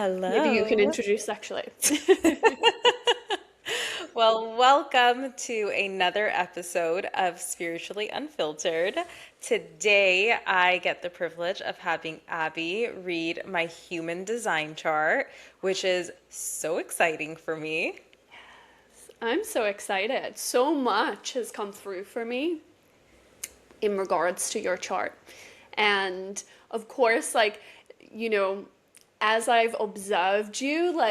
Maybe you can Hello. introduce actually. Well, welcome to another episode of Spiritually Unfiltered. Today, I get the privilege of having Abby read my human design chart, which is so exciting for me. I'm so excited. So much has come through for me in regards to your chart. And of course, you know, as I've observed you,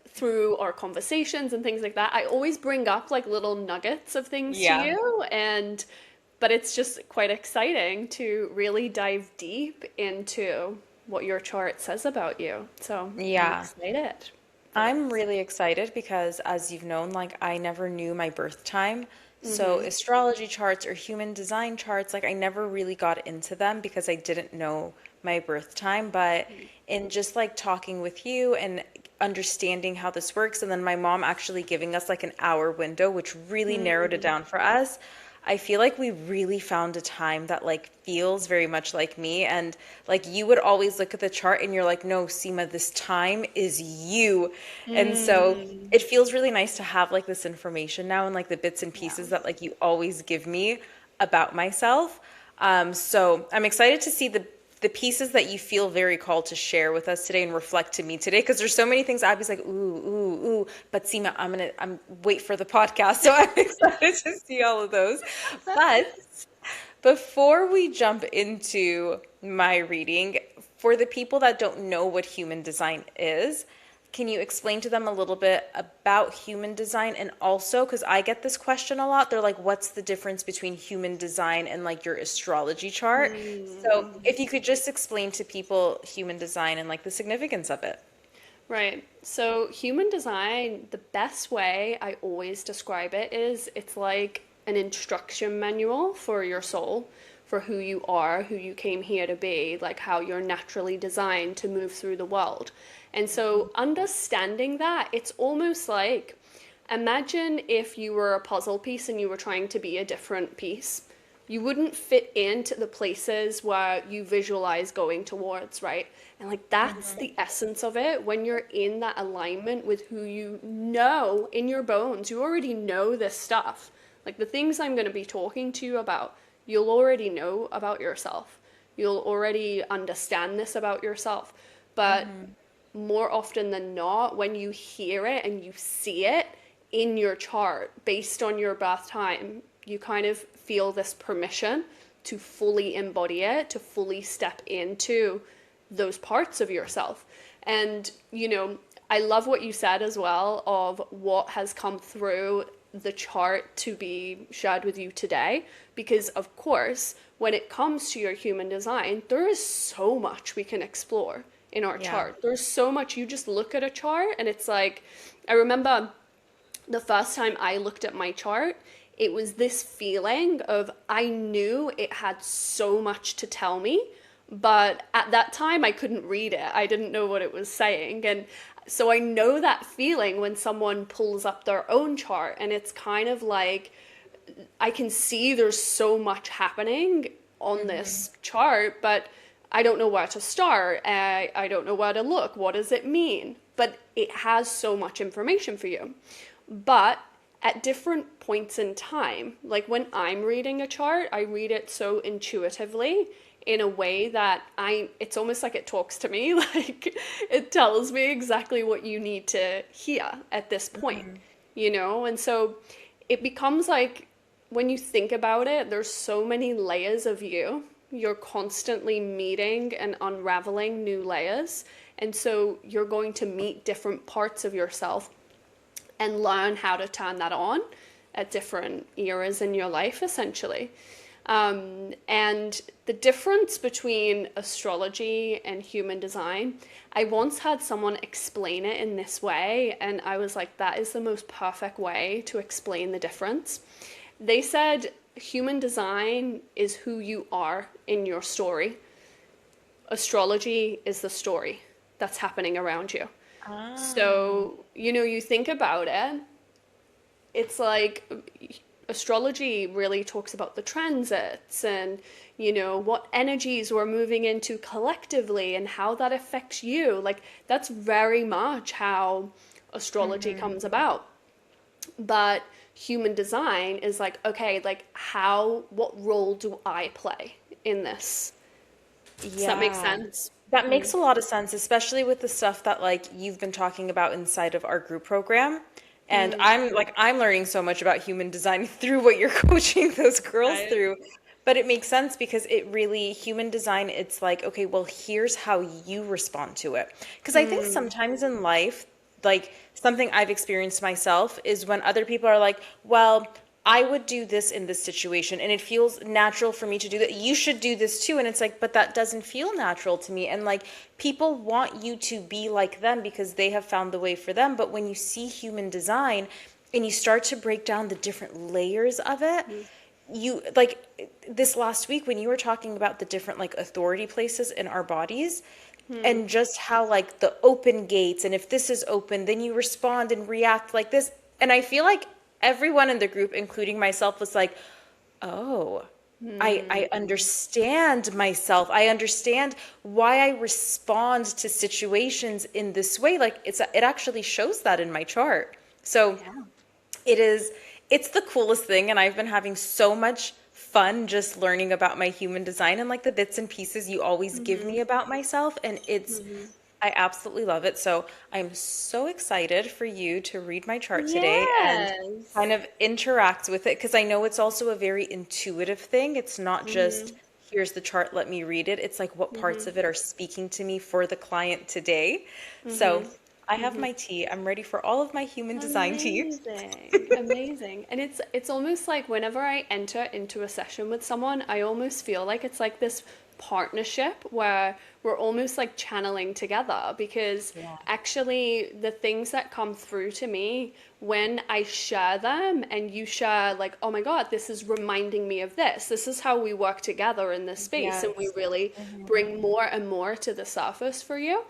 through our conversations and things like that, I always bring up like little nuggets of things to Yeah. you. But it's just quite exciting to really dive deep into what your chart says about you. So I'm Yeah. excited for I'm this. really excited because, as you've known, I never knew my birth time. So, Mm-hmm. astrology charts or human design charts, I never really got into them because I didn't know my birth time. But in just talking with you and understanding how this works, and then my mom actually giving us an hour window, which really narrowed it down for us. I feel like we really found a time that feels very much like me, and you would always look at the chart and you're like, no, Sima, this time is you. And so Mm, it feels really nice to have this information now, and the bits and yeah. pieces that you always give me about myself. So I'm excited to see the pieces that you feel very called to share with us today and reflect to me today, because there's so many things Abby's like, ooh, ooh, ooh, but Seema, I'm wait for the podcast. So I'm excited to see all of those. But before we jump into my reading, for the people that don't know what human design is, can you explain to them a little bit about human design? And also, because I get this question a lot, they're like, what's the difference between human design and your astrology chart? So Mm. if you could just explain to people human design and the significance of it. Right. So, human design, the best way I always describe it is it's like an instruction manual for your soul, for who you are, who you came here to be, like how you're naturally designed to move through the world. And so, understanding that, it's almost like imagine if you were a puzzle piece and you were trying to be a different piece. You wouldn't fit into the places where you visualize going towards, right? And that's the essence of it. When you're in that alignment with who you know in your bones, you already know this stuff. Like the things I'm going to be talking to you about, you'll already know about yourself. You'll already understand this about yourself. But more often than not, when you hear it and you see it in your chart based on your birth time, you kind of feel this permission to fully embody it, to fully step into those parts of yourself. And, I love what you said as well of what has come through the chart to be shared with you today. Because, of course, when it comes to your human design, there is so much we can explore in our Yeah. chart. There's so much. You just look at a chart and it's like, I remember the first time I looked at my chart, it was this feeling of I knew it had so much to tell me, but at that time I couldn't read it. I didn't know what it was saying. And so I know that feeling when someone pulls up their own chart and it's kind of like I can see there's so much happening on this chart, but I don't know where to start. I don't know where to look. What does it mean? But it has so much information for you. But at different points in time, like when I'm reading a chart, I read it so intuitively in a way that it's almost like it talks to me, like it tells me exactly what you need to hear at this point, And so it becomes like when you think about it, there's so many layers of you. You're constantly meeting and unraveling new layers. And so you're going to meet different parts of yourself and learn how to turn that on at different eras in your life, essentially. And the difference between astrology and human design, I once had someone explain it in this way, and I was like, that is the most perfect way to explain the difference. They said human design is who you are in your story, astrology is the story that's happening around you. Ah. So, you think about it, it's like astrology really talks about the transits and, you know, what energies we're moving into collectively and how that affects you. Like, that's very much how astrology comes about. But human design is like, okay, like, what role do I play in this? Does that make Yeah. sense? That makes a lot of sense, especially with the stuff that like you've been talking about inside of our group program. And I'm learning so much about human design through what you're coaching those girls Right. through. But it makes sense because it really, human design, it's like, okay, well, here's how you respond to it. Because I think sometimes in life, like something I've experienced myself is when other people are like, well, I would do this in this situation and it feels natural for me to do that. You should do this too. And it's like, but that doesn't feel natural to me. And like people want you to be like them because they have found the way for them. But when you see human design and you start to break down the different layers of it, you like this last week when you were talking about the different like authority places in our bodies and just how like the open gates, and if this is open, then you respond and react like this. And I feel like everyone in the group, including myself, was like, oh, I understand myself. I understand why I respond to situations in this way. Like it actually shows that in my chart. So it is, it's the coolest thing. And I've been having so much fun just learning about my human design and like the bits and pieces you always give me about myself. And I absolutely love it. So I'm so excited for you to read my chart today and Yes. kind of interact with it because I know it's also a very intuitive thing. It's not just here's the chart, let me read it. It's like what parts of it are speaking to me for the client today. So I have my tea. I'm ready for all of my human design tea. Amazing. Amazing. And it's almost like whenever I enter into a session with someone, I almost feel like it's like this partnership where we're almost like channeling together because Yeah. actually the things that come through to me when I share them and you share like, oh my God, this is reminding me of this. This is how we work together in this space and we Yes. really bring more and more to the surface for you.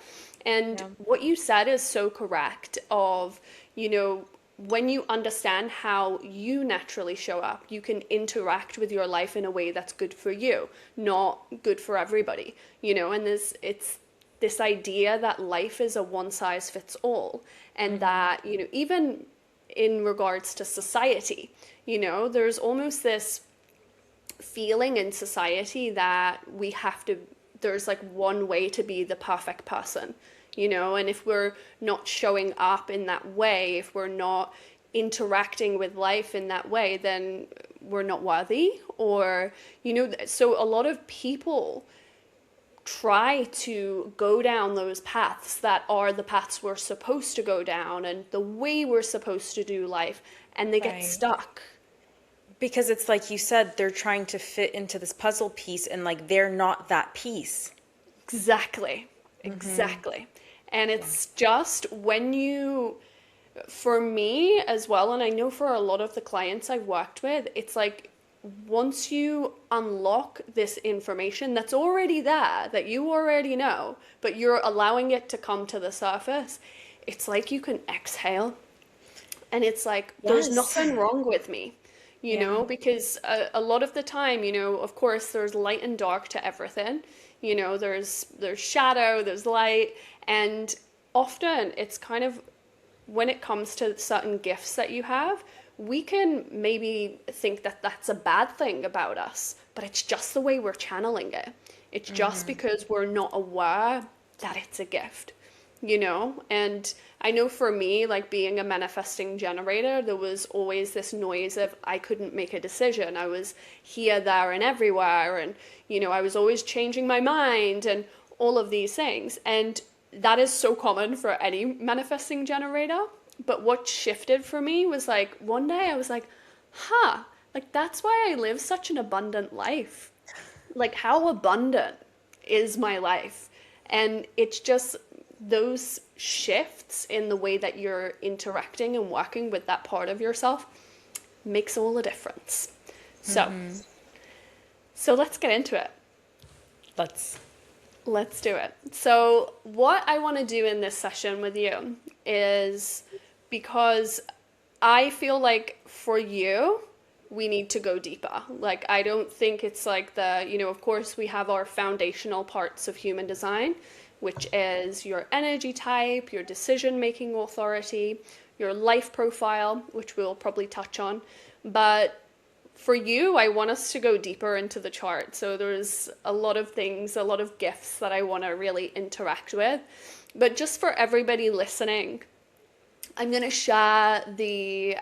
And Yeah. what you said is so correct of, you know, when you understand how you naturally show up, you can interact with your life in a way that's good for you, not good for everybody, you know, and it's this idea that life is a one size fits all and that, you know, even in regards to society, you know, there's almost this feeling in society that we have to, there's like one way to be the perfect person, you know, and if we're not showing up in that way, if we're not interacting with life in that way, then we're not worthy. Or, you know, so a lot of people try to go down those paths that are the paths we're supposed to go down and the way we're supposed to do life, and they get Right. stuck. Because it's like you said, they're trying to fit into this puzzle piece and like they're not that piece. Exactly. Exactly. And it's just when you, for me as well, and I know for a lot of the clients I've worked with, it's like once you unlock this information that's already there, that you already know, but you're allowing it to come to the surface, it's like you can exhale and it's like there's Yes. nothing wrong with me, you Yeah. know, because a lot of the time, you know, of course there's light and dark to everything, you know, there's shadow, there's light, and often it's kind of when it comes to certain gifts that you have, we can maybe think that that's a bad thing about us, but it's just the way we're channeling it. It's just because we're not aware that it's a gift, you know? And I know for me, like being a manifesting generator, there was always this noise of I couldn't make a decision. I was here, there, and everywhere. And, you know, I was always changing my mind and all of these things. And that is so common for any manifesting generator. But what shifted for me was like one day I was like, huh, like that's why I live such an abundant life. Like, how abundant is my life? And it's just those shifts in the way that you're interacting and working with that part of yourself makes all the difference. So, so let's get into it. Let's. Let's do it. So, what I want to do in this session with you is because I feel like for you, we need to go deeper. Like, I don't think it's like of course, we have our foundational parts of human design, which is your energy type, your decision making authority, your life profile, which we'll probably touch on. But for you, I want us to go deeper into the chart. So there's a lot of things, a lot of gifts that I want to really interact with. But just for everybody listening, I'm going to share the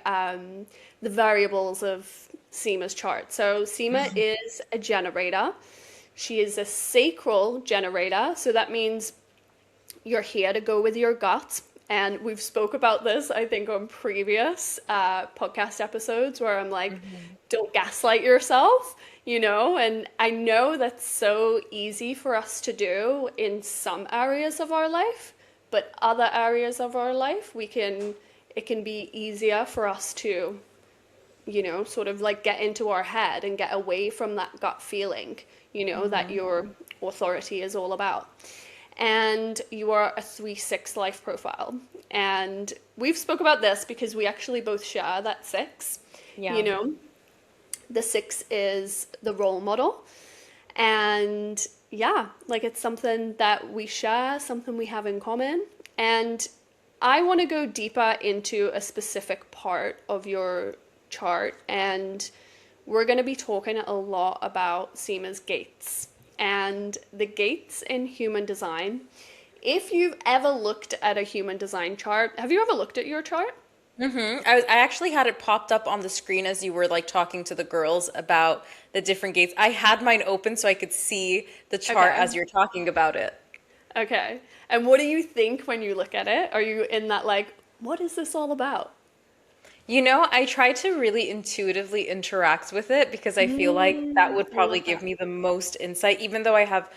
variables of Sima's chart. So Sima is a generator. She is a sacral generator. So that means you're here to go with your gut. And we've spoke about this, I think, on previous podcast episodes where I'm like, don't gaslight yourself, and I know that's so easy for us to do in some areas of our life, but other areas of our life, it can be easier for us to, sort of like get into our head and get away from that gut feeling, that your authority is all about. And you are a 3-6 life profile. And we've spoke about this because we actually both share that 6. Yeah. The 6 is the role model. And yeah, like it's something that we share, something we have in common. And I want to go deeper into a specific part of your chart. And we're going to be talking a lot about Sima's gates. And the gates in human design. If you've ever looked at a human design chart, have you ever looked at your chart? I actually had it popped up on the screen as you were like talking to the girls about the different gates. I had mine open so I could see the chart Okay. as you're talking about it. Okay. And what do you think when you look at it? Are you in that like, what is this all about? I try to really intuitively interact with it because I feel like that would I probably love give that. me the most insight, even though I have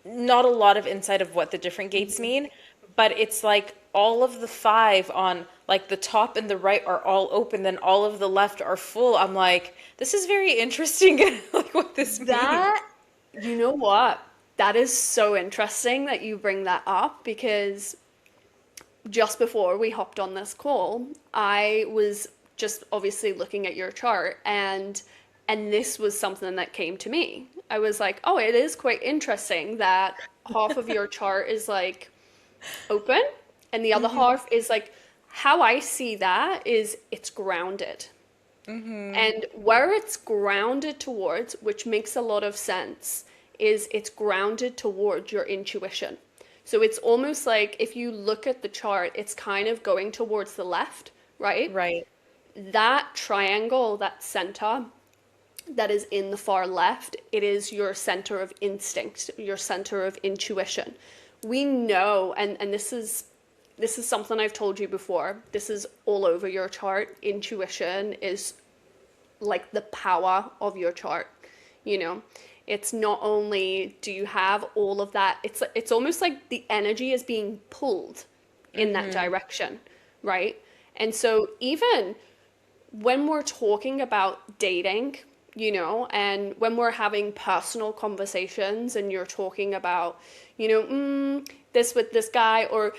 not a lot of insight of what the different gates mean. But it's like all of the 5 on like the top and the right are all open, then all of the left are full. I'm like, this is very interesting, like what this means. That, you know what? That is so interesting that you bring that up because just before we hopped on this call, I was just obviously looking at your chart and this was something that came to me. I was like, "Oh, it is quite interesting that half of your chart is like open and the other half is like how I see that is it's grounded." And where it's grounded towards, which makes a lot of sense, is it's grounded towards your intuition. So it's almost like if you look at the chart, it's kind of going towards the left, right? Right. That triangle, that center that is in the far left, it is your center of instinct, your center of intuition. We know, and this is something I've told you before. This is all over your chart. Intuition is like the power of your chart, you know. It's not only do you have all of that, it's almost like the energy is being pulled in that direction, right? And so even when we're talking about dating, and when we're having personal conversations and you're talking about, this with this guy or,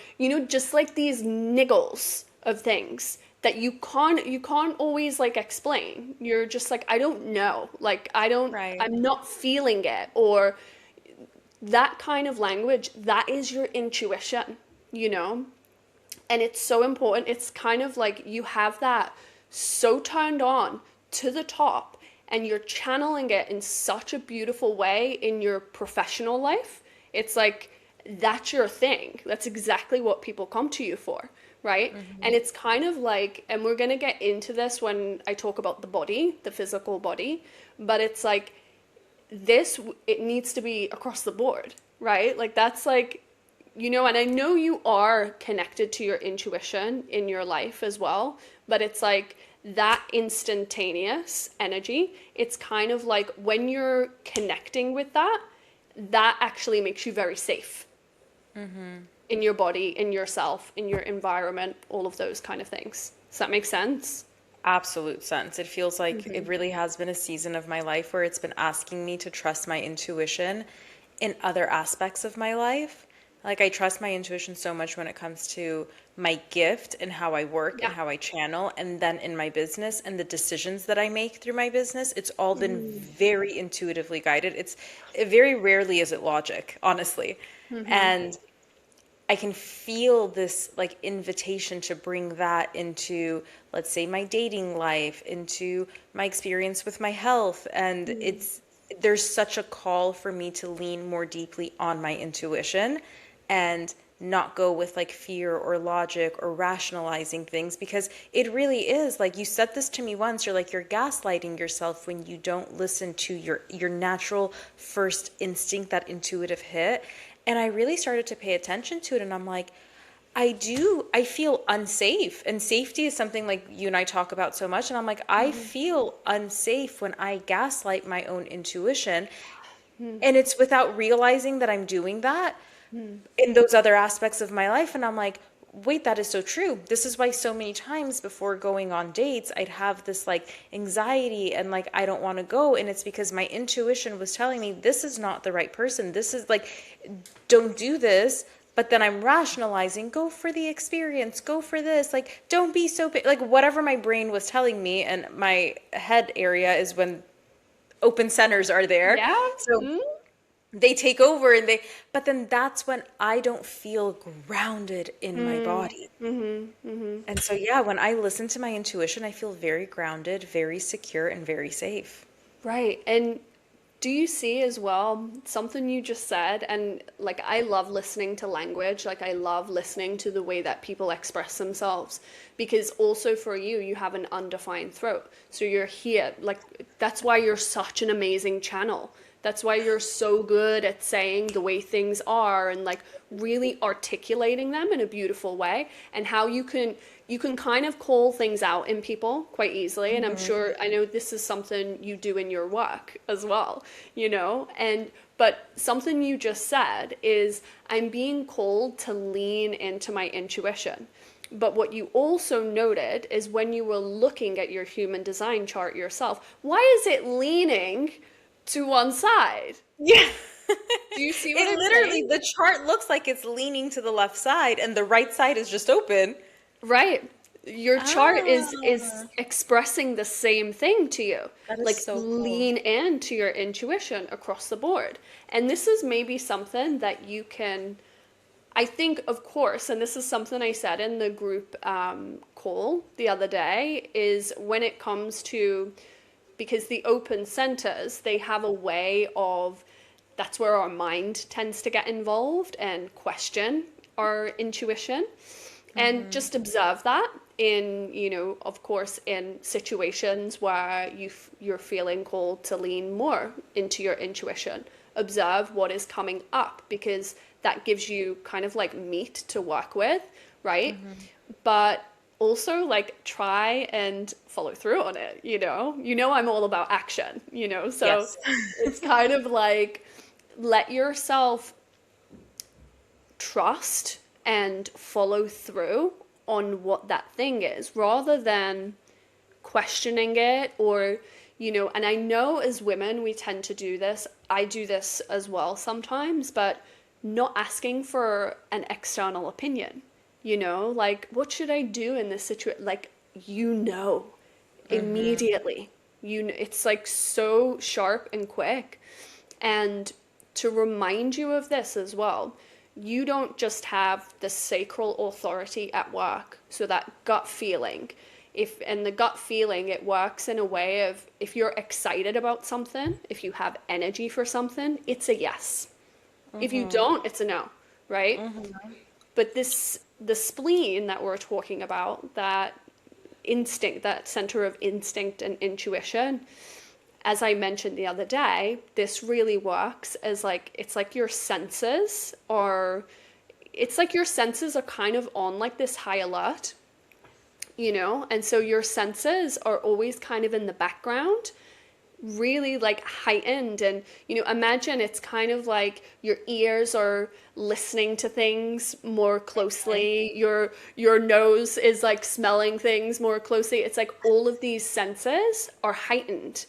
just like these niggles of things that you can't always like explain. You're just like, I don't know. Like, Right. I'm not feeling it or that kind of language, that is your intuition, you know? And it's so important. It's kind of like you have that so turned on to the top and you're channeling it in such a beautiful way in your professional life. It's like that's your thing. That's exactly what people come to you for, right? And it's kind of like, and we're going to get into this when I talk about the body, the physical body, but it's like it needs to be across the board, right? Like that's like, and I know you are connected to your intuition in your life as well, but it's like that instantaneous energy. It's kind of like when you're connecting with that, that actually makes you very safe in your body, in yourself, in your environment, all of those kind of things. Does that make sense? Absolute sense. It feels like it really has been a season of my life where it's been asking me to trust my intuition in other aspects of my life. Like I trust my intuition so much when it comes to my gift and how I work and Yeah. how I channel, and then in my business and the decisions that I make through my business, it's all been Mm-hmm. very intuitively guided. It's it very rarely is it logic, honestly. Mm-hmm. And I can feel this like invitation to bring that into, let's say, my dating life, into my experience with my health. And there's such a call for me to lean more deeply on my intuition and not go with like fear or logic or rationalizing things, because it really is like, you said this to me once, you're like, you're gaslighting yourself when you don't listen to your natural first instinct, that intuitive hit. And I really started to pay attention to it, and I'm like, I feel unsafe. And safety is something like you and I talk about so much. And I'm like, I feel unsafe when I gaslight my own intuition. And it's without realizing that I'm doing that in those other aspects of my life. And I'm like, wait, that is so true. This is why so many times before going on dates, I'd have this like anxiety and like, I don't want to go. And it's because my intuition was telling me, this is not the right person. This is like, don't do this. But then I'm rationalizing, go for the experience, go for this. Like, don't be so big. Like, whatever my brain was telling me, and my head area is when open centers are there. Yeah. So they take over, and but then that's when I don't feel grounded in my body. And so, yeah, when I listen to my intuition, I feel very grounded, very secure, and very safe. Right. And do you see as well something you just said? And like, I love listening to language. Like, I love listening to the way that people express themselves. Because also for you, you have an undefined throat. So you're here. Like, that's why you're such an amazing channel. That's why you're so good at saying the way things are and like really articulating them in a beautiful way, and how you can kind of call things out in people quite easily. And I'm sure, I know this is something you do in your work as well, you know? And but something you just said is, I'm being called to lean into my intuition. But what you also noted is, when you were looking at your human design chart yourself, why is it leaning to one side? Yeah. Do you see what It I'm literally, saying? the chart looks like it's leaning to the left side, and the right side is just open. Right. Your chart is Ah, expressing the same thing to you. that is Like, so cool. lean into your intuition across the board. And this is maybe something that you can, I think, of course, and this is something I said in the group call the other day, is when it comes to, because the open centers, they have a way of, that's where our mind tends to get involved and question our intuition. And just observe that in, you know, of course, in situations where you're feeling called to lean more into your intuition. Observe what is coming up, because that gives you kind of like meat to work with, right? But also, like, try and follow through on it, you know? You know, I'm all about action, you know? So Yes. it's kind of like, let yourself trust and follow through on what that thing is, rather than questioning it. Or, you know, and I know as women we tend to do this, I do this as well sometimes, but not asking for an external opinion, you know, like, what should I do in this situation? Like, you know, immediately, it's like so sharp and quick. And to remind you of this as well, you don't just have the sacral authority at work, so that gut feeling. If and the gut feeling, it works in a way of, if you're excited about something, if you have energy for something, it's a yes. If you don't, it's a no, right? But the spleen that we're talking about, that instinct, that center of instinct and intuition, as I mentioned the other day, this really works as like, it's like your senses are, it's like your senses are kind of on like this high alert, you know? And so your senses are always kind of in the background, really like heightened. And, you know, imagine it's kind of like your ears are listening to things more closely, your nose is like smelling things more closely. It's like all of these senses are heightened,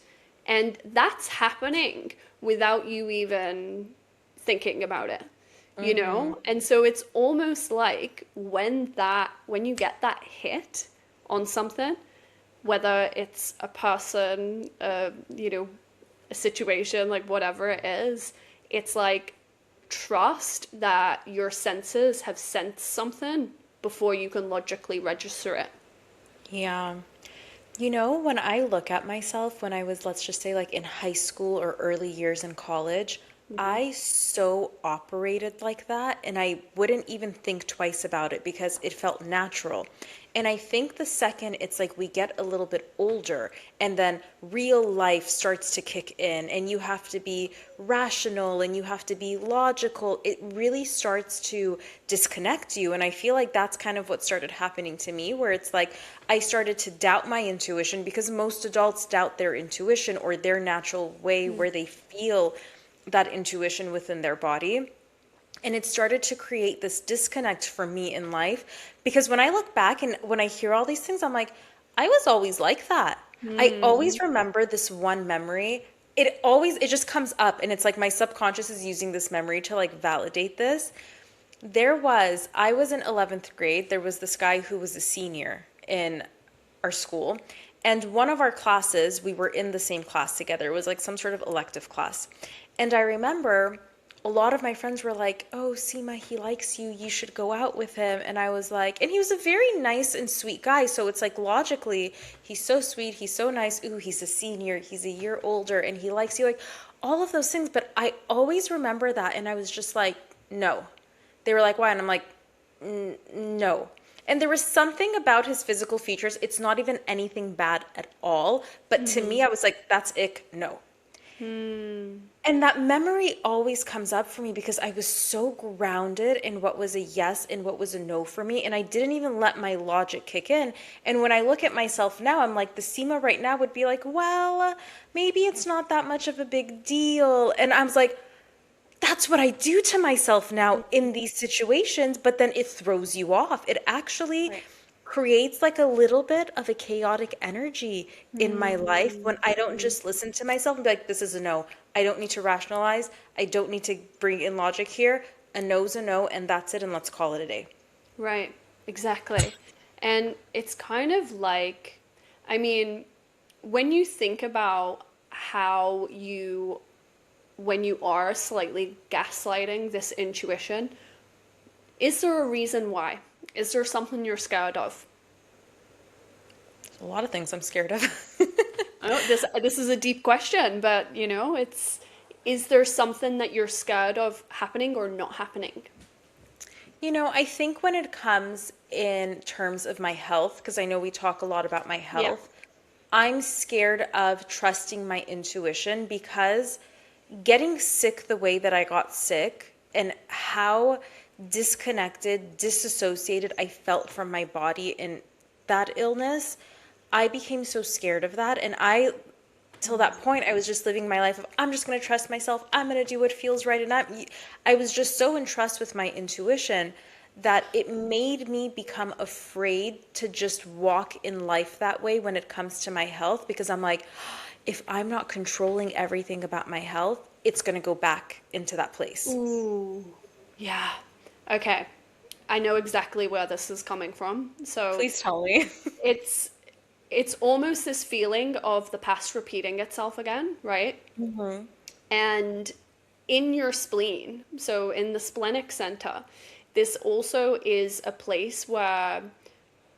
and that's happening without you even thinking about it, you Mm-hmm. know? And so it's almost like when you get that hit on something, whether it's a person, a situation, like whatever it is, it's like trust that your senses have sensed something before you can logically register it. Yeah. You know, when I look at myself when I was, let's just say, like in high school or early years in college, Hmm. I so operated like that, and I wouldn't even think twice about it because it felt natural. And I think the second it's like we get a little bit older and then real life starts to kick in, and you have to be rational and you have to be logical, it really starts to disconnect you. And I feel like that's kind of what started happening to me, where it's like I started to doubt my intuition because most adults doubt their intuition or their natural way where they feel that intuition within their body. And it started to create this disconnect for me in life because when I look back and when I hear all these things, I'm like, I was always like that. I Mm. always remember this one memory. It just comes up, and it's like my subconscious is using this memory to like validate this. I was in 11th grade. There was this guy who was a senior in our school. And one of our classes, we were in the same class together. It was like some sort of elective class. And I remember a lot of my friends were like, "Oh, Sima, he likes you. You should go out with him." And I was like, and he was a very nice and sweet guy. So it's like logically, he's so sweet. He's so nice. Ooh, he's a senior. He's a year older and he likes you. Like all of those things. But I always remember that. And I was just like, no. They were like, why? And I'm like, no. And there was something about his physical features. It's not even anything bad at all. But to me, Hmm. I was like, that's ick. No. Hmm. And that memory always comes up for me because I was so grounded in what was a yes and what was a no for me. And I didn't even let my logic kick in. And when I look at myself now, I'm like, the Seema right now would be like, well, maybe it's not that much of a big deal. And I was like, that's what I do to myself now in these situations, but then it throws you off. It actually Right. creates like a little bit of a chaotic energy in my life when I don't Hmm. just listen to myself and be like, this is a no. I don't need to rationalize. I don't need to bring in logic here. A no's a no, and that's it, and let's call it a day. Right, exactly. And it's kind of like, I mean, when you think about how when you are slightly gaslighting this intuition, is there a reason why? Is there something you're scared of? There's a lot of things I'm scared of. I know this is a deep question, but it's is there something that you're scared of happening or not happening? You know, I think when it comes in terms of my health, because I know we talk a lot about my Yeah. health, I'm scared of trusting my intuition because getting sick the way that I got sick and how disconnected, disassociated I felt from my body in that illness, I became so scared of that. And till that point, I was just living my life of, I'm just going to trust myself. I'm going to do what feels right. And I was just so in trust with my intuition that it made me become afraid to just walk in life that way when it comes to my health, because I'm like, if I'm not controlling everything about my health, it's going to go back into that place. Ooh. Yeah. Okay. I know exactly where this is coming from. So Please tell me. it's it's almost this feeling of the past repeating itself again, right? Hmm. And in your spleen, so in the splenic center, this also is a place where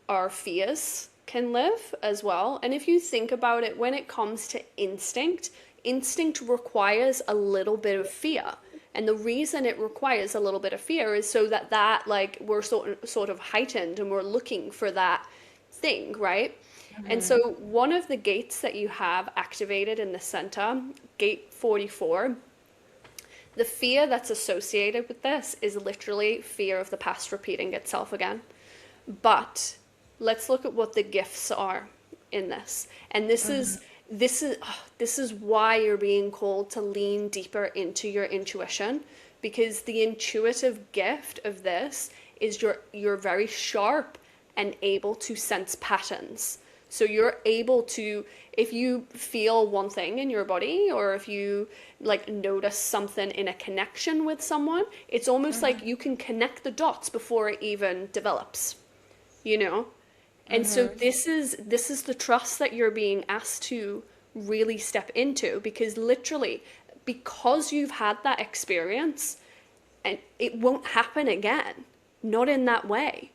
our fears can live as well. And if you think about it, when it comes to instinct, instinct requires a little bit of fear. And the reason it requires a little bit of fear is so that like we're sort of heightened and we're looking for that thing, right? And Hmm. so one of the gates that you have activated in the center, gate 44, the fear that's associated with this is literally fear of the past repeating itself again. But let's look at what the gifts are in this. And this is why you're being called to lean deeper into your intuition, because the intuitive gift of this is you're very sharp and able to sense patterns. So you're able to, if you feel one thing in your body, or if you like notice something in a connection with someone, it's almost like you can connect the dots before it even develops, you know? And so this is the trust that you're being asked to really step into, because literally, because you've had that experience, and it won't happen again, not in that way.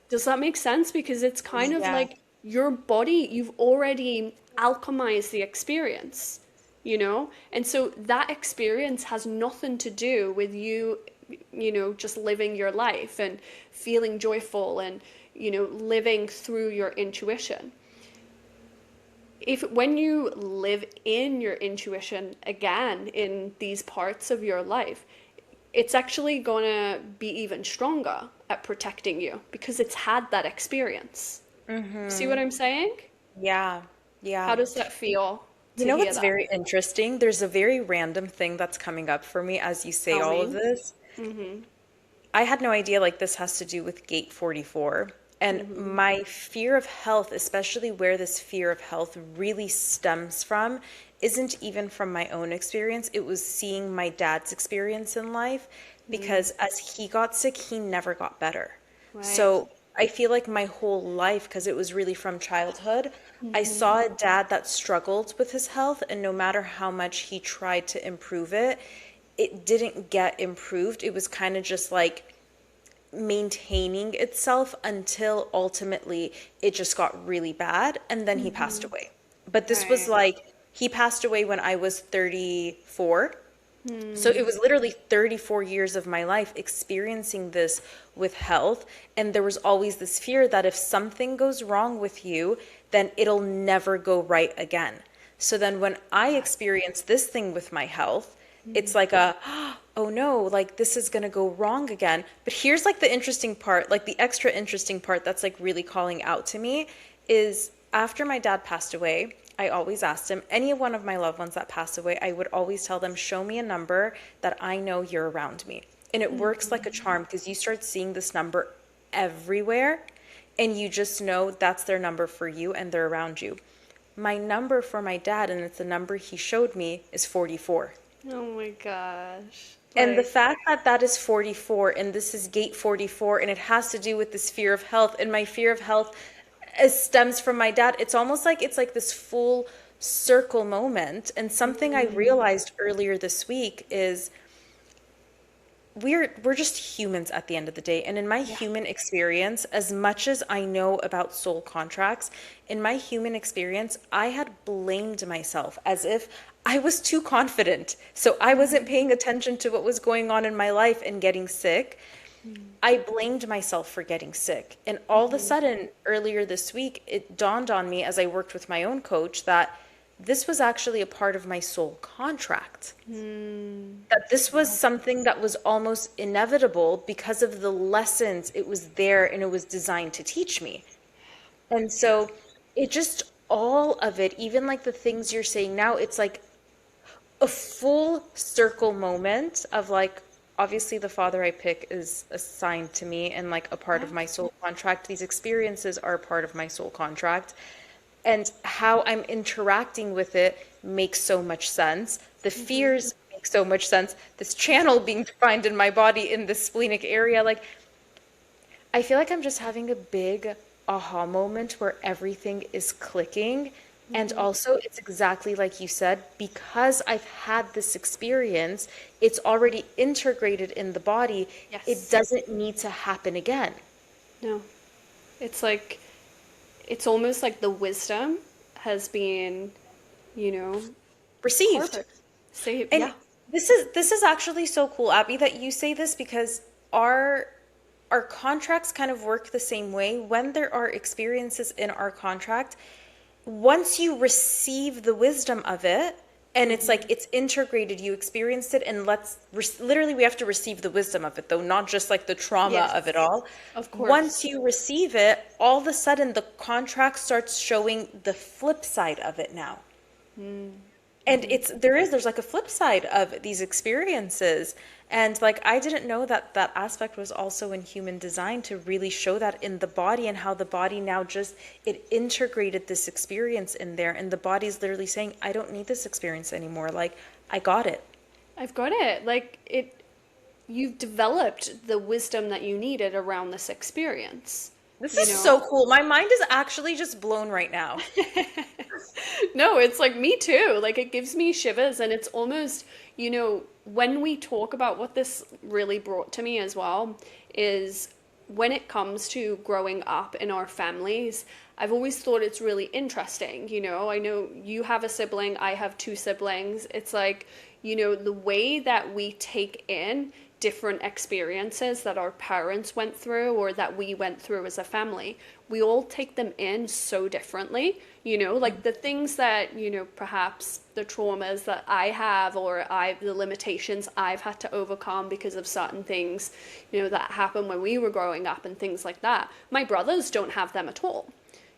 Does that make sense? Because it's kind of Yeah. like your body, you've already alchemized the experience, you know? And so that experience has nothing to do with you, just living your life and feeling joyful and, living through your intuition. If when you live in your intuition again in these parts of your life, it's actually going to be even stronger at protecting you because it's had that experience. See what I'm saying? Yeah. How Yeah. does that feel You to know hear what's that? very interesting? There's a very random thing that's coming up for me as you say Tell all of me. this. Mm-hmm. I had no idea like this has to do with gate 44. And Mm-hmm. my fear of health, especially where this fear of health really stems from, isn't even from my own experience. It was seeing my dad's experience in life Mm. because as he got sick, he never got better. Right. So I feel like my whole life, because it was really from childhood, I Mm-hmm. saw a dad that struggled with his health, and no matter how much he tried to improve it, it didn't get improved. It was kind of just like maintaining itself until ultimately it just got really bad and then he passed Mm-hmm. away. But this was Right. like he passed away when I was 34. So it Hmm. was literally 34 years of my life experiencing this with health. And there was always this fear that if something goes wrong with you, then it'll never go right again. So then when I experience this thing with my health, it's like a, oh no, like this is going to go wrong again. But here's like the interesting part, like the extra interesting part that's like really calling out to me is after my dad passed away, I always asked him, any one of my loved ones that pass away, I would always tell them, show me a number that I know you're around me. And it works like a charm because you start seeing this number everywhere and you just know that's their number for you and they're around you. My number for my dad, and it's the number he showed me, is 44. Oh my gosh. And the Like, fact that that is 44 and this is gate 44 and it has to do with this fear of health and my fear of health stems from my dad, it's almost like it's like this full circle moment. And something I realized earlier this week is we're just humans at the end of the day. And in my yeah. human experience, as much as I know about soul contracts, in my human experience, I had blamed myself as if I was too confident. So I wasn't paying attention to what was going on in my life and getting sick. I blamed myself for getting sick. And all of a Mm-hmm. sudden, earlier this week, it dawned on me as I worked with my own coach that this was actually a part of my soul contract. Mm. That this was something that was almost inevitable because of the lessons it was there and it was designed to teach me. And so it just, all of it, even like the things you're saying now, it's like a full circle moment of like, obviously the father I pick is assigned to me and like a part Yeah. of my soul contract. These experiences are a part of my soul contract. And how I'm interacting with it makes so much sense. The Mm-hmm. fears make so much sense. This channel being defined in my body in the splenic area, like I feel like I'm just having a big aha moment where everything is clicking. And Mm-hmm. also, it's exactly like you said, because I've had this experience, it's already integrated in the body. It Yes. doesn't need to happen again. No. It's like, it's almost like the wisdom has been, you know, Received. perfect. Say, And yeah. this is actually so cool, Abby, that you say this because our contracts kind of work the same way. When there are experiences in our contract, once you receive the wisdom of it, and it's like Mm-hmm. it's integrated, you experienced it, and literally we have to receive the wisdom of it, though, not just like the trauma of it Yes. all. Of Once course. you receive it, all of a sudden the contract starts showing the flip side of it now. Mm. And there's like a flip side of these experiences. And like, I didn't know that that aspect was also in human design, to really show that in the body, and how the body now just, it integrated this experience in there. And the body's literally saying, I don't need this experience anymore. Like, I got it. I've got it. Like you've developed the wisdom that you needed around this experience, This you is know? so cool. My mind is actually just blown right now. No, it's like me too. Like it gives me shivers, and it's almost, when we talk about what this really brought to me as well is when it comes to growing up in our families, I've always thought it's really interesting. I know you have a sibling, I have two siblings. It's like, the way that we take in different experiences that our parents went through or that we went through as a family, we all take them in so differently. Like the things that, perhaps the traumas that I have, or the limitations I've had to overcome because of certain things, that happened when we were growing up and things like that. My brothers don't have them at all,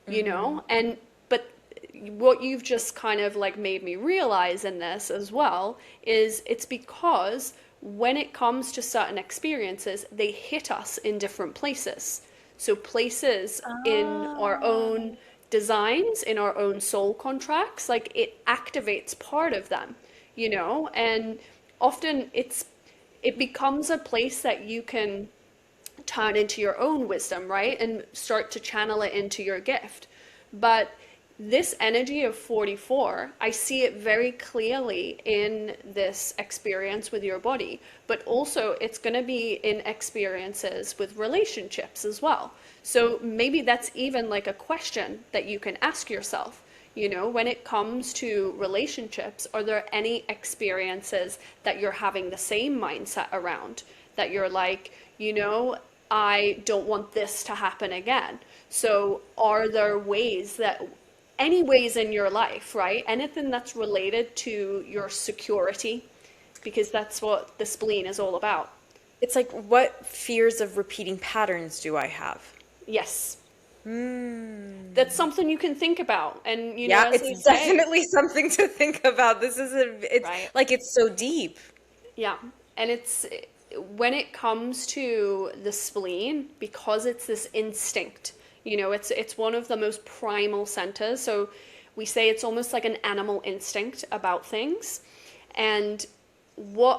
and, but what you've just kind of like made me realize in this as well is it's because when it comes to certain experiences, they hit us in different places. So places in our own designs, in our own soul contracts, like it activates part of them, and often it becomes a place that you can turn into your own wisdom, right? And start to channel it into your gift. But this energy of 44, I see it very clearly in this experience with your body, but also it's going to be in experiences with relationships as well. So maybe that's even like a question that you can ask yourself. When it comes to relationships, are there any experiences that you're having the same mindset around? That you're like, I don't want this to happen again. So are there any ways in your life, right? Anything that's related to your security, because that's what the spleen is all about. It's like, what fears of repeating patterns do I have? Yes. That's something you can think about. And, Yeah, as I it's say, definitely something to think about. It's right? like, it's so deep. Yeah. And it's when it comes to the spleen, because it's this instinct, it's one of the most primal centers. So we say it's almost like an animal instinct about things. And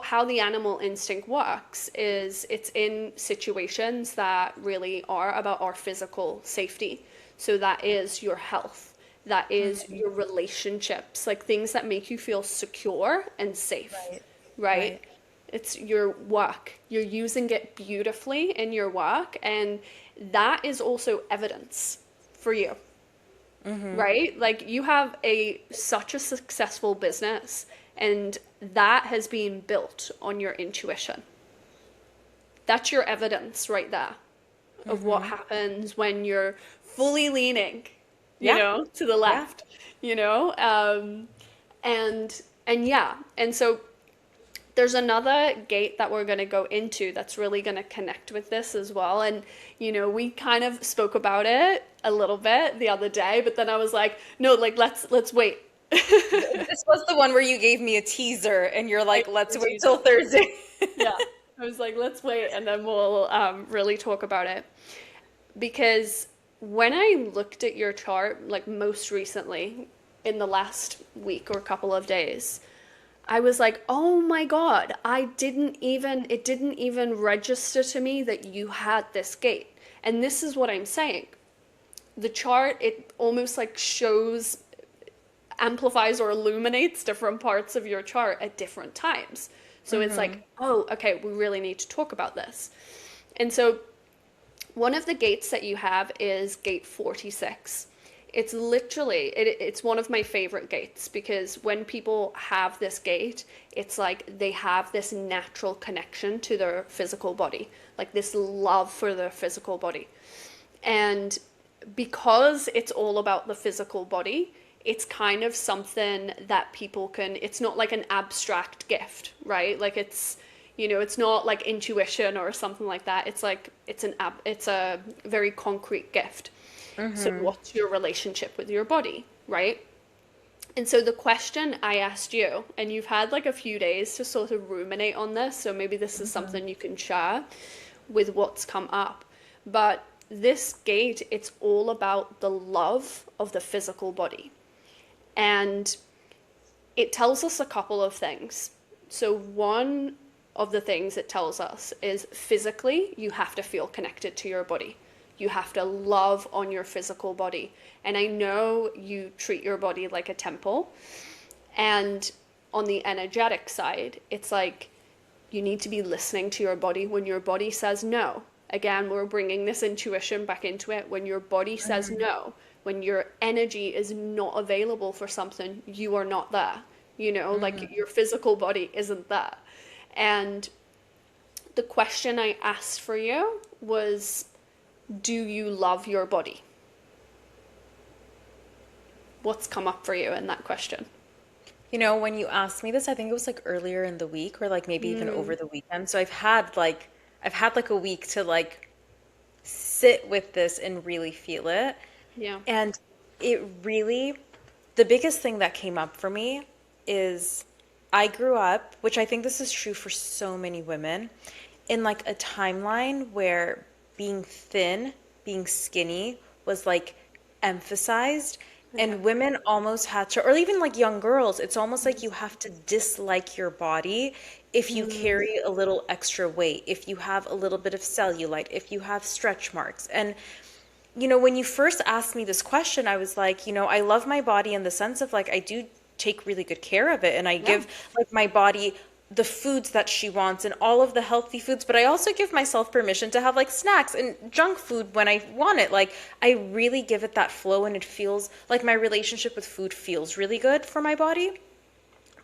how the animal instinct works is it's in situations that really are about our physical safety. So that is your health, that is your relationships, like things that make you feel secure and safe, Right. right? Right. It's your work. You're using it beautifully in your work, and that is also evidence for you, right? Like you have such a successful business, and that has been built on your intuition. That's your evidence right there of what happens when you're fully leaning, Yeah. to the Yeah. left, and yeah, and so there's another gate that we're going to go into that's really going to connect with this as well. And, we kind of spoke about it a little bit the other day, but then I was like, no, like, let's wait. This was the one where you gave me a teaser and you're I like, let's wait teased till it. Thursday. Yeah. I was like, let's wait and then we'll really talk about it. Because when I looked at your chart, like most recently in the last week or couple of days, I was like, oh my God, it didn't even register to me that you had this gate. And this is what I'm saying. The chart, it almost like amplifies or illuminates different parts of your chart at different times. So it's like, oh, okay, we really need to talk about this. And so one of the gates that you have is gate 46. It's literally, it's one of my favorite gates, because when people have this gate, it's like they have this natural connection to their physical body, like this love for their physical body. And because it's all about the physical body, it's kind of something that it's not like an abstract gift, right? Like it's not like intuition or something like that. It's like, it's a very concrete gift. So what's your relationship with your body, right? And so the question I asked you, and you've had like a few days to sort of ruminate on this, so maybe this is something you can share with what's come up. But this gate, it's all about the love of the physical body. And it tells us a couple of things. So one of the things it tells us is physically, you have to feel connected to your body. You have to love on your physical body. And I know you treat your body like a temple. And on the energetic side, it's like you need to be listening to your body when your body says no. Again, we're bringing this intuition back into it. When your body says no, when your energy is not available for something, you are not there. You know, like your physical body isn't there. And the question I asked for you was, do you love your body? What's come up for you in that question? You know, when you asked me this, I think it was like earlier in the week or like maybe even over the weekend. So I've had like a week to like sit with this and really feel it. Yeah. And it really, the biggest thing that came up for me is I grew up, which I think this is true for so many women, in like a timeline where being thin, being skinny was like emphasized. And women almost had to, or even like young girls, it's almost like you have to dislike your body if you carry a little extra weight, if you have a little bit of cellulite, if you have stretch marks. And you know, when you first asked me this question, I was like, you know, I love my body in the sense of like, I do take really good care of it. And I give like my body the foods that she wants and all of the healthy foods, but I also give myself permission to have like snacks and junk food when I want it. Like I really give it that flow and it feels like my relationship with food feels really good for my body.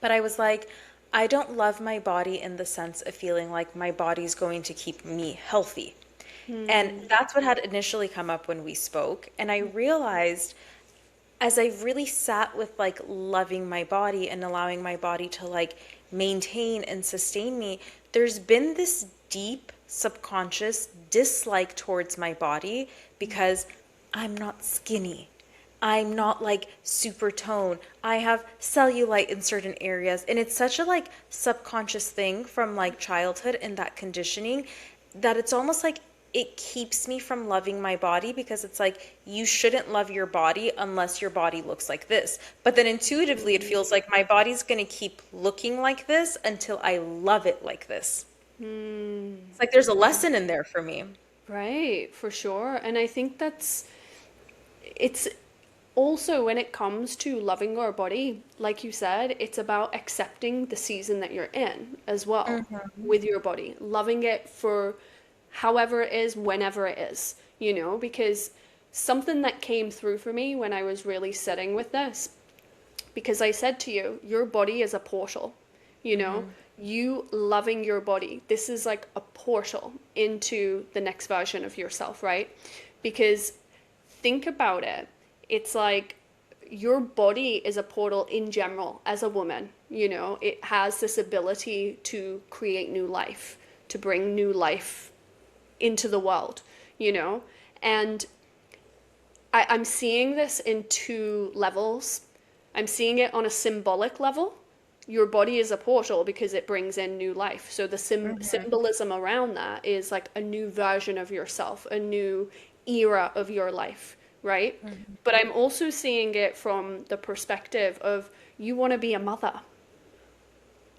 But I was like, I don't love my body in the sense of feeling like my body's going to keep me healthy. And that's what had initially come up when we spoke. And I realized as I really sat with like loving my body and allowing my body to like maintain and sustain me, there's been this deep subconscious dislike towards my body because I'm not skinny. I'm not like super tone. I have cellulite in certain areas. And it's such a like subconscious thing from like childhood and that conditioning that it's almost like it keeps me from loving my body because it's like you shouldn't love your body unless your body looks like this. But then intuitively it feels like my body's going to keep looking like this until I love it like this. It's like there's a lesson in there for me. Right, for sure. And I think it's also when it comes to loving our body, like you said, it's about accepting the season that you're in as well with your body, loving it for however it is, whenever it is, you know, because something that came through for me when I was really sitting with this, because I said to you, your body is a portal, you know, you loving your body. This is like a portal into the next version of yourself, right? Because think about it. It's like your body is a portal in general as a woman, you know, it has this ability to create new life, to bring new life into the world, you know? And I'm seeing this in two levels. I'm seeing it on a symbolic level. Your body is a portal because it brings in new life. So the symbolism around that is like a new version of yourself, a new era of your life, right? But I'm also seeing it from the perspective of you want to be a mother,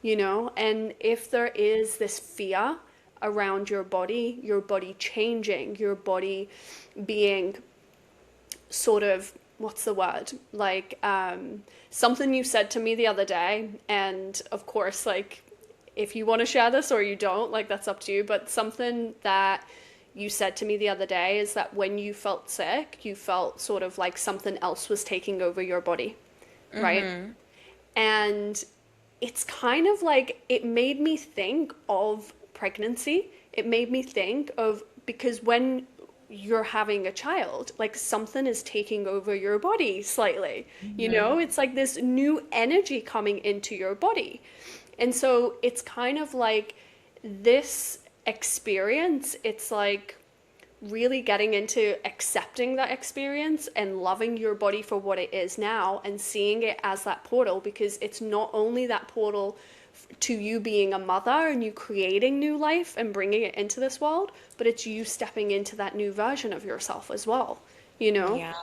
you know? And if there is this fear around your body changing, your body being sort of, what's the word? Like, something you said to me the other day, and of course, like, if you want to share this or you don't, like, that's up to you, but something that you said to me the other day is that when you felt sick, you felt sort of like something else was taking over your body, right? And it's kind of like, it made me think of pregnancy. It made me think of, because when you're having a child, like something is taking over your body slightly, you know, it's like this new energy coming into your body. And so it's kind of like this experience, it's like really getting into accepting that experience and loving your body for what it is now and seeing it as that portal, because it's not only that portal to you being a mother and you creating new life and bringing it into this world, but it's you stepping into that new version of yourself as well, you know? Yeah.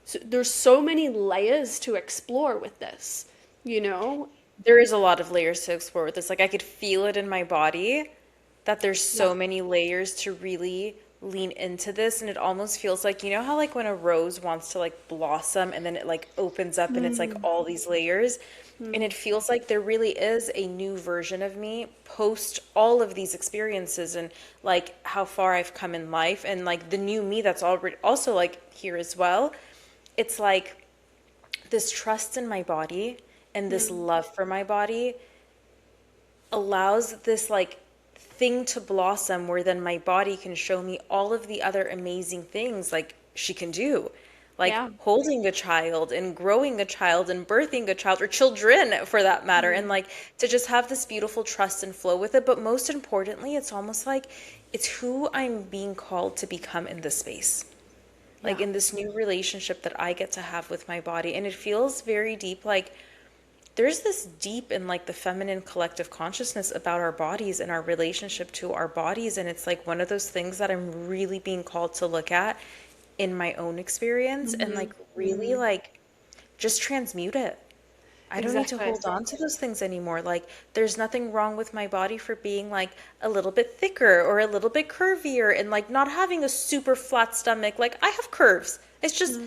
So there's so many layers to explore with this, you know? There is a lot of layers to explore with this. Like I could feel it in my body that there's Yeah. so many layers to really lean into this, and it almost feels like, you know how like when a rose wants to like blossom and then it like opens up and it's like Mm, all these layers, and mm, it feels like there really is a new version of me post all of these experiences and like how far I've come in life, and like the new me that's already also like here as well. It's like this trust in my body and this mm. love for my body allows this like thing to blossom where then my body can show me all of the other amazing things like she can do, like Yeah. holding a child and growing a child and birthing a child or children for that matter, and Mm. like to just have this beautiful trust and flow with it. But most importantly, it's almost like it's who I'm being called to become in this space, like Yeah. in this new relationship that I get to have with my body. And it feels very deep, like there's this deep in like the feminine collective consciousness about our bodies and our relationship to our bodies, and it's like one of those things that I'm really being called to look at in my own experience and Hmm. like really Hmm. like just transmute it. I don't need to Exactly. hold on to those things anymore. Like there's nothing wrong with my body for being like a little bit thicker or a little bit curvier and like not having a super flat stomach. Like I have curves. It's just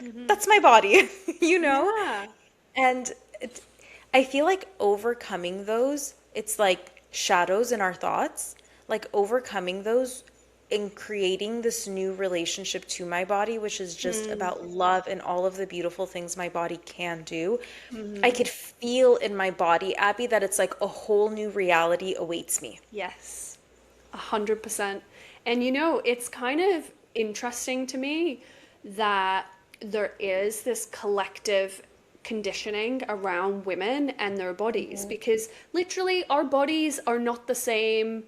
Mm-hmm. that's my body, you know? Yeah. And it, I feel like overcoming those, it's like shadows in our thoughts, like overcoming those and creating this new relationship to my body, which is just Mm. about love and all of the beautiful things my body can do. I Hmm. could feel in my body, Abby, that it's like a whole new reality awaits me. Yes. 100%. And you know, it's kind of interesting to me that there is this collective conditioning around women and their bodies, Mhm. because literally our bodies are not the same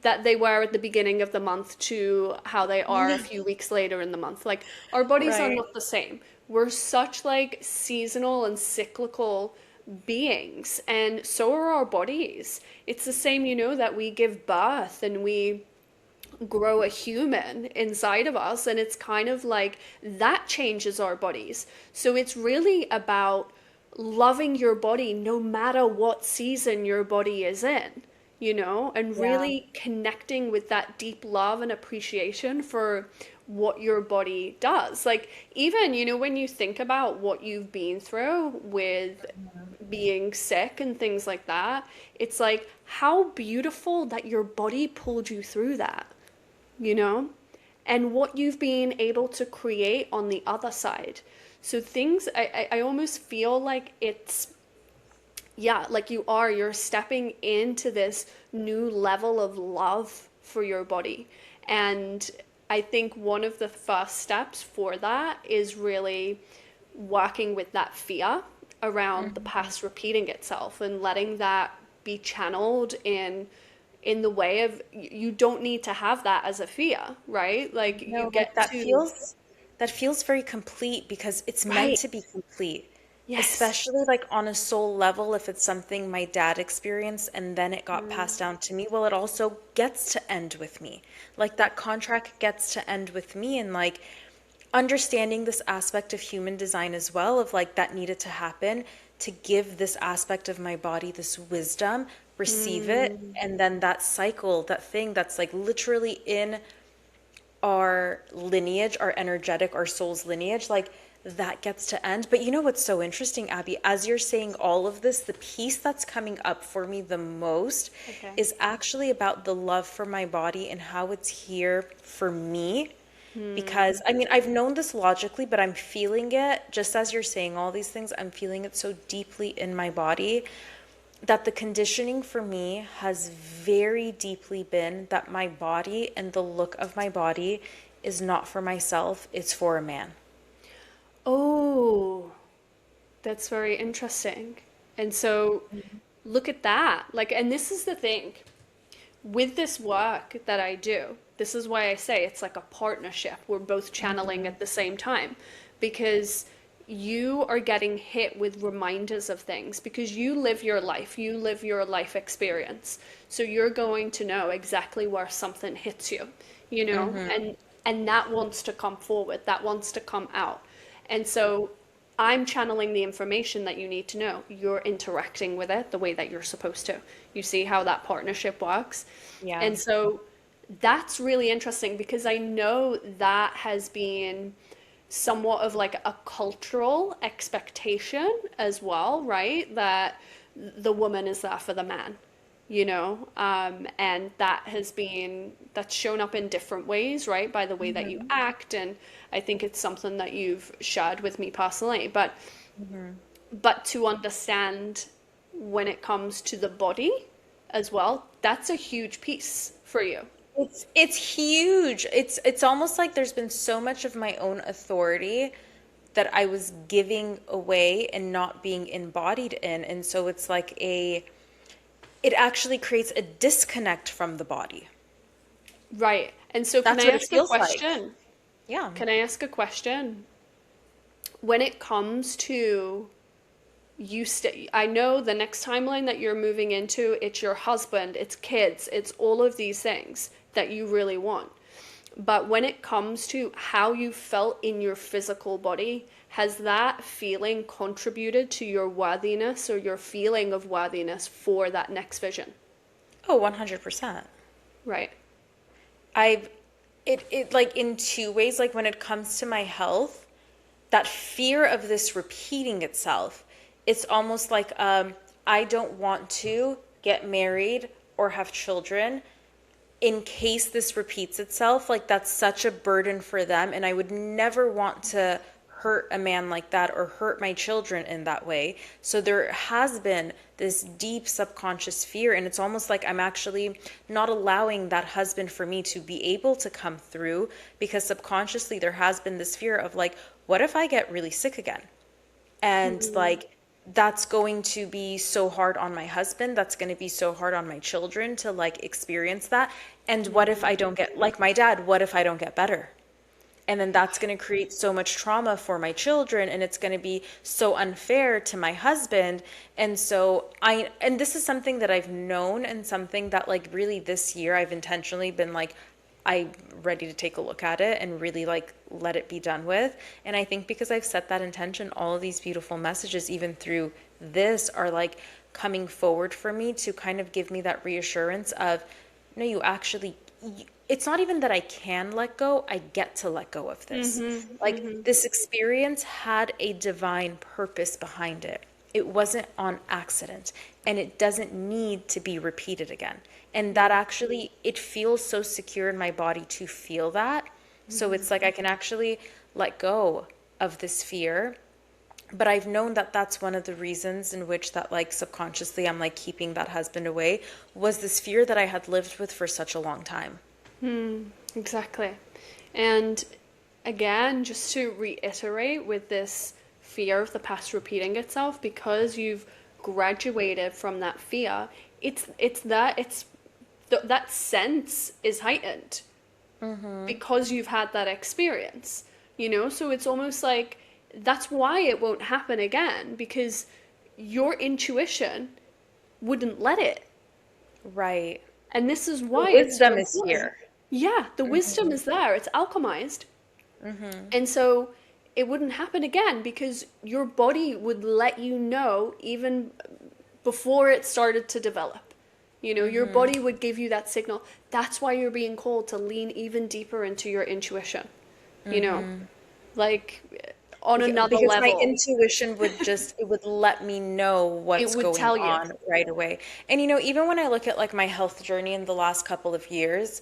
that they were at the beginning of the month to how they are a few weeks later in the month. Like our bodies are Right. not the same. We're such like seasonal and cyclical beings, and so are our bodies. It's the same, you know, that we give birth and we grow a human inside of us, and it's kind of like that changes our bodies. So it's really about loving your body no matter what season your body is in, you know, and Yeah. really connecting with that deep love and appreciation for what your body does. Like, even, you know, when you think about what you've been through with being sick and things like that, it's like how beautiful that your body pulled you through that, you know, and what you've been able to create on the other side. So things, I almost feel like it's, yeah, like you're stepping into this new level of love for your body. And I think one of the first steps for that is really working with that fear around the Mhm. past repeating itself and letting that be channeled in the way of you don't need to have that as a fear, right? Like you No, like get to, that feels very complete because it's meant right. to be complete. Yes. Especially like on a soul level, if it's something my dad experienced and then it got Mm, passed down to me, well, it also gets to end with me. Like yeah. that contract gets to end with me, and like understanding this aspect of human design as well, of like that needed to happen to give this aspect of my body this wisdom, receive it, Mm, and then that cycle, that thing that's like literally in our lineage, our energetic, our soul's lineage, like that gets to end. But you know what's so interesting, Abby? As you're saying all of this, the piece that's coming up for me the most okay. is actually about the love for my body and how it's here for me. Hmm. Because I mean, I've known this logically, but I'm feeling it just as you're saying all these things. I'm feeling it so deeply in my body that the conditioning for me has very deeply been that my body and the look of my body is not for myself, it's for a man. Oh, that's very interesting. And so look at that. Like, and this is the thing with this work that I do. This is why I say it's like a partnership. We're both channeling at the same time, because you are getting hit with reminders of things, because you live your life experience. So you're going to know exactly where something hits you, you know, and that wants to come forward, that wants to come out. And so I'm channeling the information that you need to know. You're interacting with it the way that you're supposed to. You see how that partnership works? Yeah. And so that's really interesting, because I know that has been somewhat of like a cultural expectation as well, right? That the woman is there for the man, you know? And that's shown up in different ways, right? By the way that you act. And I think it's something that you've shared with me personally. But to understand when it comes to the body as well, that's a huge piece for you. It's huge. It's almost like there's been so much of my own authority that I was giving away and not being embodied in. And so it's like it actually creates a disconnect from the body. Right. And so can That's I what it ask a feels like. question? Yeah. Can I ask a question? When it comes to I know the next timeline that you're moving into, it's your husband, it's kids, it's all of these things that you really want. But when it comes to how you felt in your physical body, has that feeling contributed to your worthiness or your feeling of worthiness for that next vision? Oh, 100%. Right. I've it like in two ways, like when it comes to my health, that fear of this repeating itself, it's almost like I don't want to get married or have children in case this repeats itself. Like that's such a burden for them, and I would never want to hurt a man like that or hurt my children in that way. So there has been this deep subconscious fear, and it's almost like I'm actually not allowing that husband for me to be able to come through, because subconsciously there has been this fear of like, what if I get really sick again? And like that's going to be so hard on my husband, that's going to be so hard on my children to like experience that. And what if I don't get, like my dad, what if I don't get better? And then that's going to create so much trauma for my children, and it's going to be so unfair to my husband. And so and this is something that I've known, and something that like really this year I've intentionally been like, I'm ready to take a look at it and really like let it be done with. And I think because I've set that intention, all of these beautiful messages, even through this, are like coming forward for me to kind of give me that reassurance of, no, you actually, it's not even that I can let go, I get to let go of this. Like this experience had a divine purpose behind it. It wasn't on accident, and it doesn't need to be repeated again. And that actually, it feels so secure in my body to feel that. So it's like I can actually let go of this fear. But I've known that that's one of the reasons in which that like subconsciously I'm like keeping that husband away, was this fear that I had lived with for such a long time. Exactly. And again, just to reiterate with this fear of the past repeating itself, because you've graduated from that fear, that sense is heightened because you've had that experience, you know? So it's almost like that's why it won't happen again, because your intuition wouldn't let it. Right. And this is The why it's so wisdom is important. here. Yeah, the wisdom is there. It's alchemized. And so it wouldn't happen again, because your body would let you know even before it started to develop. You know, your body would give you that signal. That's why you're being called to lean even deeper into your intuition. You know, like on another Because my level, intuition would just, it would let me know it what's would going tell you. on right away. And you know, even when I look at like my health journey in the last couple of years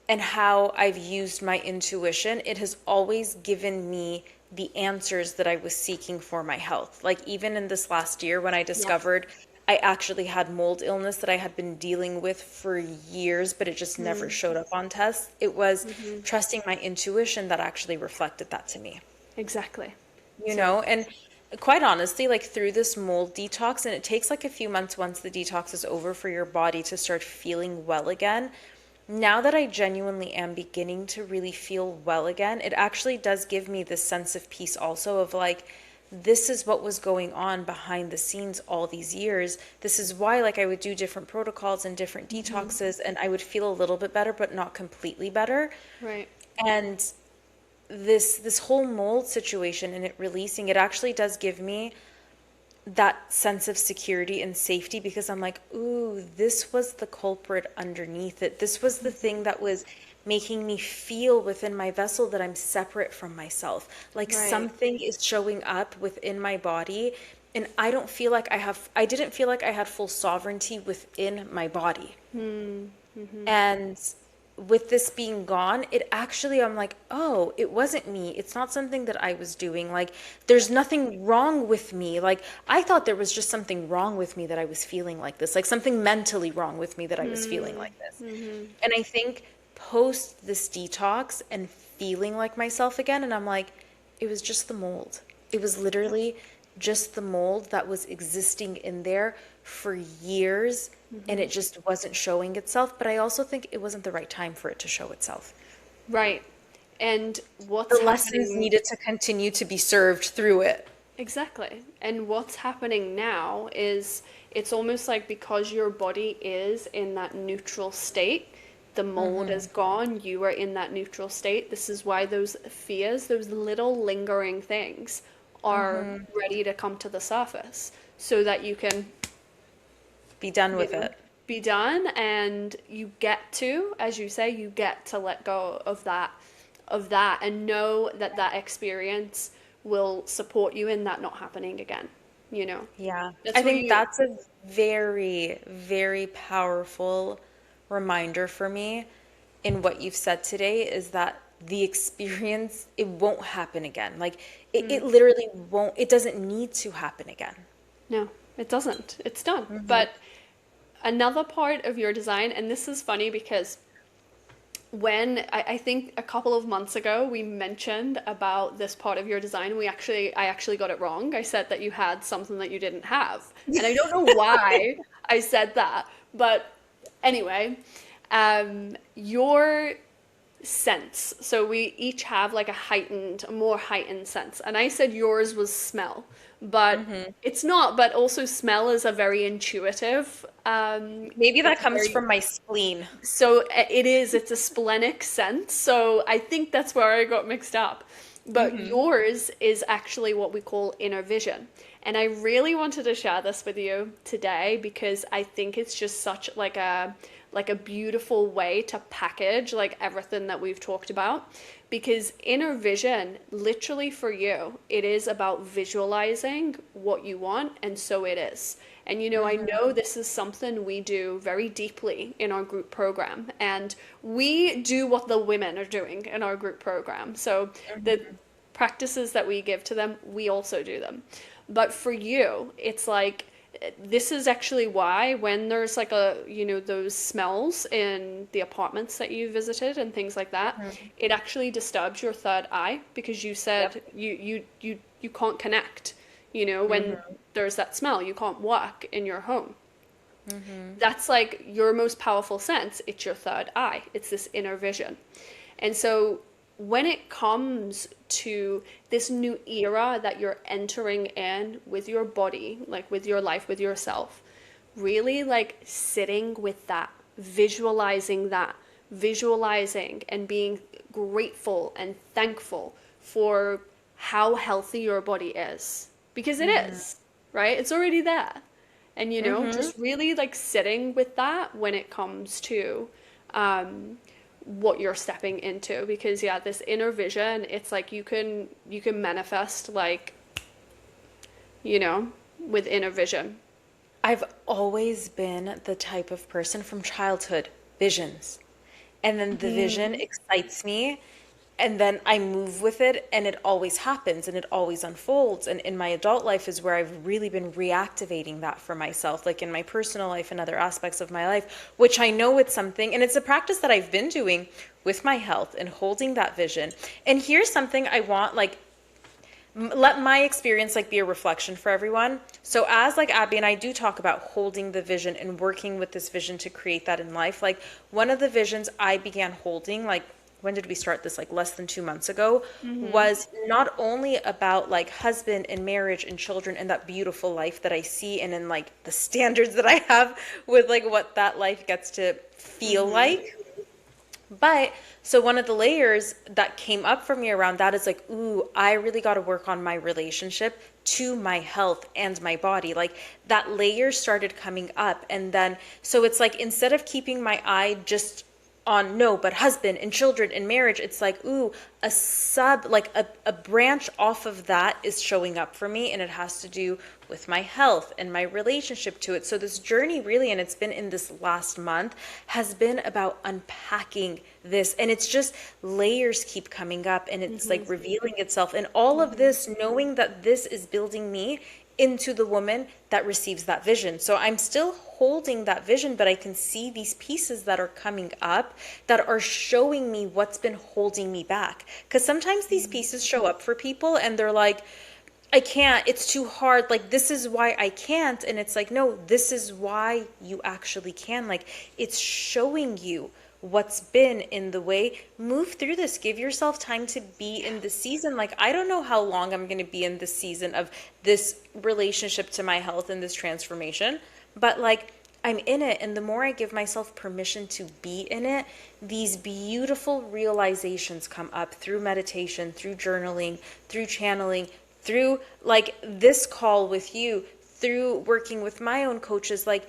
and how I've used my intuition, it has always given me the answers that I was seeking for my health. Like even in this last year when I discovered I actually had mold illness that I had been dealing with for years, but it just never showed up on tests. It was trusting my intuition that actually reflected that to me. Exactly. You know, and quite honestly, like through this mold detox, and it takes like a few months once the detox is over for your body to start feeling well again. now that I genuinely am beginning to really feel well again, it actually does give me this sense of peace also of like, this is what was going on behind the scenes all these years. This is why like I would do different protocols and different detoxes and I would feel a little bit better, but not completely better. Right. And this whole mold situation and it releasing, it actually does give me that sense of security and safety because I'm like, ooh, this was the culprit underneath it. This was the thing that was making me feel within my vessel that I'm separate from myself. Like Right. something is showing up within my body and I don't feel like I didn't feel like I had full sovereignty within my body. And with this being gone, it actually, I'm like, oh, it wasn't me. It's not something that I was doing. Like, there's nothing wrong with me. Like, I thought there was just something wrong with me that I was feeling like this, like something mentally wrong with me that I was feeling like this. And I think post this detox and feeling like myself again, and I'm like, it was just the mold. It was literally just the mold that was existing in there for years and it just wasn't showing itself. But I also think it wasn't the right time for it to show itself. Right. And what's The lessons happening needed to continue to be served through it. exactly. And what's happening now is it's almost like because your body is in that neutral state, the mold is gone, you are in that neutral state. This is why those fears, those little lingering things are ready to come to the surface so that you can Be done with know, it. be done and you get to, as you say, you get to let go of that and know that that experience will support you in that not happening again, you know. Yeah. That's I what think you that's a very, very powerful reminder for me in what you've said today is that the experience, it won't happen again. Like it literally won't, it doesn't need to happen again. no, it doesn't. It's done. But another part of your design, and this is funny because when I think a couple of months ago we mentioned about this part of your design, I actually got it wrong. I said that you had something that you didn't have. And I don't know why I said that, but anyway, your sense. So we each have like a more heightened sense. And I said yours was smell, but it's not. But also smell is a very intuitive. Maybe that It's comes very from my spleen. so it is. It's a splenic sense. So I think that's where I got mixed up. But yours is actually what we call inner vision. And I really wanted to share this with you today because I think it's just such like a beautiful way to package like everything that we've talked about. Because inner vision, literally for you, it is about visualizing what you want, and so it is. And you know, I know this is something we do very deeply in our group program, and we do what the women are doing in our group program. So the practices that we give to them, we also do them. But for you, it's like this is actually why when there's like those smells in the apartments that you visited and things like that, it actually disturbs your third eye because you said you can't connect. You know, when there's that smell, you can't walk in your home. That's like your most powerful sense. It's your third eye. It's this inner vision. And so when it comes to this new era that you're entering in with your body, like with your life, with yourself, really like sitting with that, visualizing and being grateful and thankful for how healthy your body is. Because it is, right? It's already there. And, you know, just really like sitting with that when it comes to what you're stepping into. Because, yeah, this inner vision, it's like you can manifest like, you know, with inner vision. I've always been the type of person from childhood, visions. And then the vision excites me, and then I move with it, and it always happens and it always unfolds. And in my adult life is where I've really been reactivating that for myself, like in my personal life and other aspects of my life, which I know it's something, and it's a practice that I've been doing with my health and holding that vision. And here's something I want, like, let my experience like be a reflection for everyone. So as like Abby and I do talk about holding the vision and working with this vision to create that in life, like one of the visions I began holding, like when did we start this? Like less than 2 months ago, was not only about like husband and marriage and children and that beautiful life that I see and in like the standards that I have with like what that life gets to feel like. But so one of the layers that came up for me around that is like, ooh, I really got to work on my relationship to my health and my body. Like that layer started coming up. And then, so it's like, instead of keeping my eye just on no, but husband and children and marriage, it's like, ooh, like a branch off of that is showing up for me, and it has to do with my health and my relationship to it. So this journey really, and it's been in this last month, has been about unpacking this, and it's just layers keep coming up, and it's like revealing itself, and all of this, knowing that this is building me into the woman that receives that vision. So I'm still holding that vision, but I can see these pieces that are coming up that are showing me what's been holding me back. Because sometimes these pieces show up for people and they're like, I can't, it's too hard. Like, this is why I can't. And it's like, no, this is why you actually can. Like, it's showing you what's been in the way. Move through this. Give yourself time to be in the season. Like, I don't know how long I'm going to be in this season of this relationship to my health and this transformation, but like, I'm in it. And the more I give myself permission to be in it, these beautiful realizations come up through meditation, through journaling, through channeling, through like this call with you, through working with my own coaches. Like,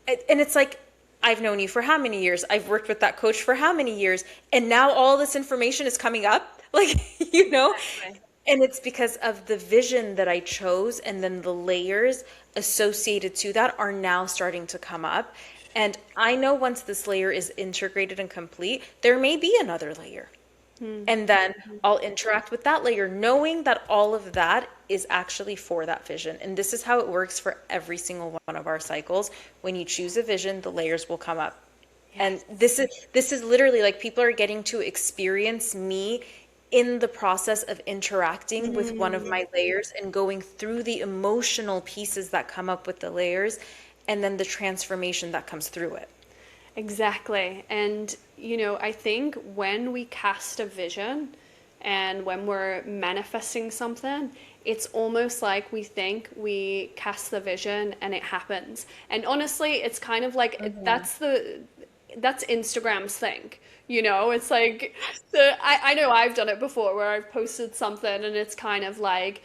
and it's like, I've known you for how many years? I've worked with that coach for how many years? And now all this information is coming up, like, you know? Exactly. And it's because of the vision that I chose, and then the layers associated to that are now starting to come up. And I know once this layer is integrated and complete, there may be another layer. And then I'll interact with that layer, knowing that all of that is actually for that vision. And this is how it works for every single one of our cycles. When you choose a vision, the layers will come up. Yes. And this is literally like, people are getting to experience me in the process of interacting with one of my layers and going through the emotional pieces that come up with the layers, and then the transformation that comes through it. Exactly. And, you know, I think when we cast a vision and when we're manifesting something, it's almost like we think we cast the vision and it happens. And honestly, it's kind of like that's Instagram's thing. You know, it's like I know I've done it before where I've posted something and it's kind of like,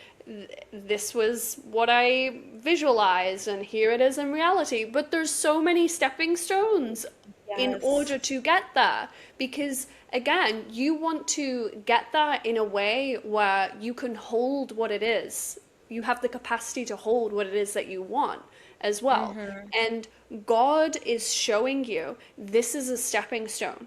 this was what I visualized and here it is in reality. But there's so many stepping stones in order to get there, because again, you want to get there in a way where you can hold what it is. You have the capacity to hold what it is that you want as well. And God is showing you this is a stepping stone.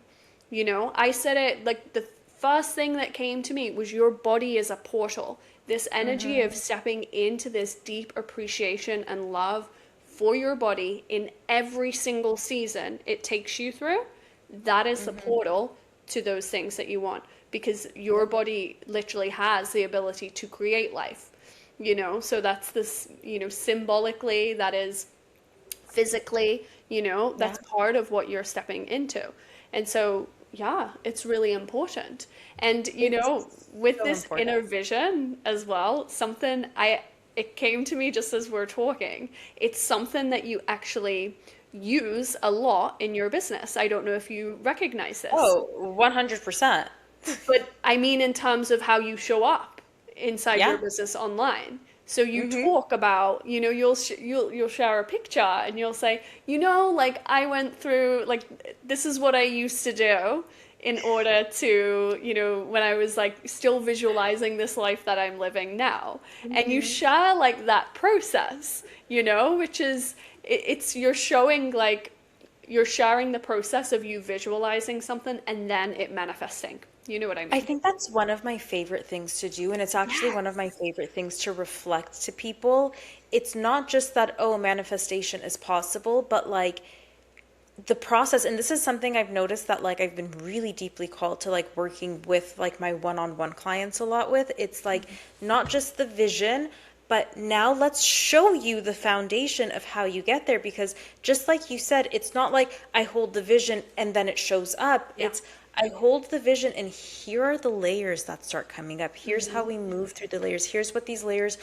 You know, I said it like the first thing that came to me was your body is a portal. This energy of stepping into this deep appreciation and love for your body in every single season it takes you through, that is the portal to those things that you want, because your body literally has the ability to create life, you know. So that's this, you know, symbolically, that is physically, you know, that's part of what you're stepping into. And so yeah, it's really important. And you know, with so this important. inner vision as well, something it came to me just as we're talking. It's something that you actually use a lot in your business. I don't know if you recognize this. Oh, 100%. But I mean in terms of how you show up inside your business online. So you talk about, you know, you'll share a picture and you'll say, you know, like I went through, like, this is what I used to do in order to, you know, when I was like still visualizing this life that I'm living now. And you share like that process, you know, which is, you're showing like, you're sharing the process of you visualizing something and then it manifesting. You know what I I mean? think that's one of my favorite things to do, and it's actually one of my favorite things to reflect to people. It's not just that, oh, manifestation is possible, but like the process, and this is something I've noticed that like I've been really deeply called to like working with like my one-on-one clients a lot with. It's like not just the vision, but now let's show you the foundation of how you get there. Because just like you said, it's not like I hold the vision and then it shows up. Yeah. It's I hold the vision and here are the layers that start coming up. Here's how we move through the layers. Here's what these layers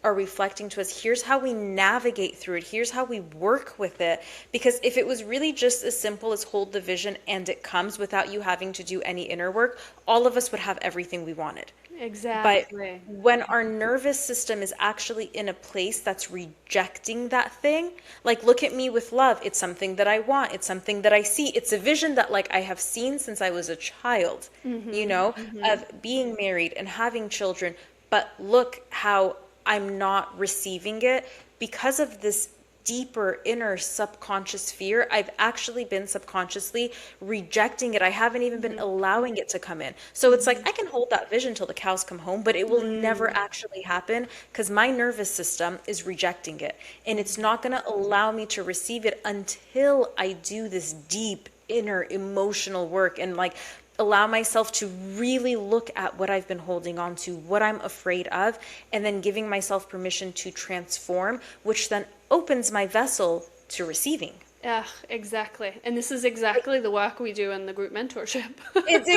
are reflecting to us. Here's how we navigate through it. Here's how we work with it. Because if it was really just as simple as hold the vision and it comes without you having to do any inner work, all of us would have everything we wanted. But Exactly. when our nervous system is actually in a place that's rejecting that thing, like look at me with love, it's something that I want, it's something that I see, it's a vision that like I have seen since I was a child, of being married and having children. But look how I'm not receiving it because of this deeper inner subconscious fear. I've actually been subconsciously rejecting it. I haven't even been allowing it to come in. So it's like I can hold that vision till the cows come home, but it will never actually happen because my nervous system is rejecting it. And it's not going to allow me to receive it until I do this deep inner emotional work and like allow myself to really look at what I've been holding on to, what I'm afraid of, and then giving myself permission to transform, which then opens my vessel to receiving. Yeah, exactly. And this is exactly the work we do in the group mentorship. It's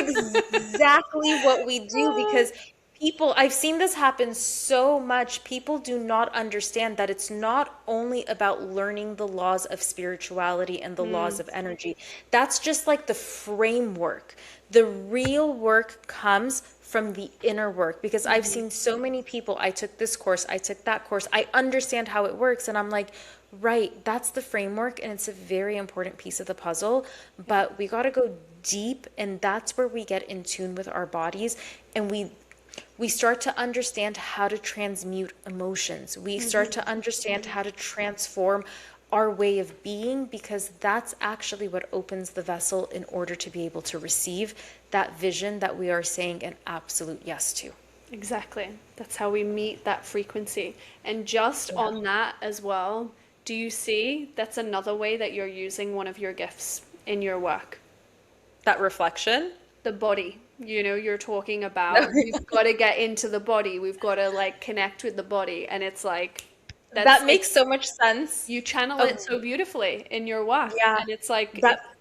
exactly what we do because people, I've seen this happen so much. People do not understand that it's not only about learning the laws of spirituality and the laws of energy. That's just like the framework. The real work comes from the inner work because I've seen so many people. I took this course, I took that course, I understand how it works. And I'm like, right, that's the framework. And it's a very important piece of the puzzle. But we got to go deep. And that's where we get in tune with our bodies. And we start to understand how to transmute emotions. We start to understand how to transform our way of being because that's actually what opens the vessel in order to be able to receive that vision that we are saying an absolute yes to. Exactly. That's how we meet that frequency. And just on that as well, do you see that's another way that you're using one of your gifts in your work? That reflection? The body. You're talking about we've got to get into the body. We've got to like connect with the body. And it's like, That makes so much sense. you channel it so beautifully in your work. Yeah. And it's like, That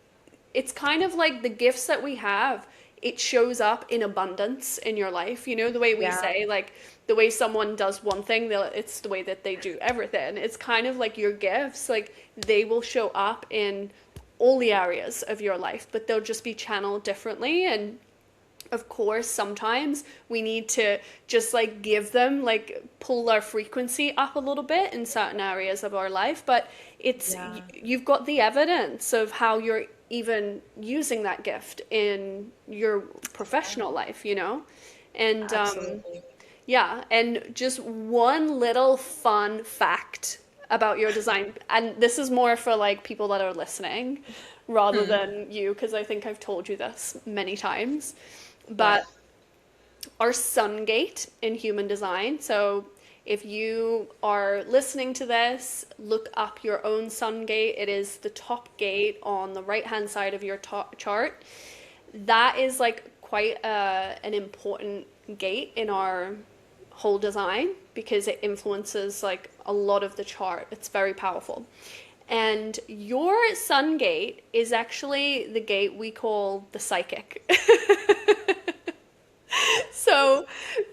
it's kind of like the gifts that we have, it shows up in abundance in your life. The way we say, like, the way someone does one thing, it's the way that they do everything. It's kind of like your gifts, like, they will show up in all the areas of your life, but they'll just be channeled differently. And of course, sometimes we need to just like give them, like pull our frequency up a little bit in certain areas of our life. But it's, you've got the evidence of how you're even using that gift in your professional life, And absolutely. yeah, and just one little fun fact about your design, and this is more for like people that are listening rather than you, because I think I've told you this many times. But our sun gate in human design, so if you are listening to this, look up your own sun gate. It is the top gate on the right hand side of your chart. That is like quite an important gate in our whole design because it influences like a lot of the chart. It's very powerful. And your sun gate is actually the gate we call the psychic. So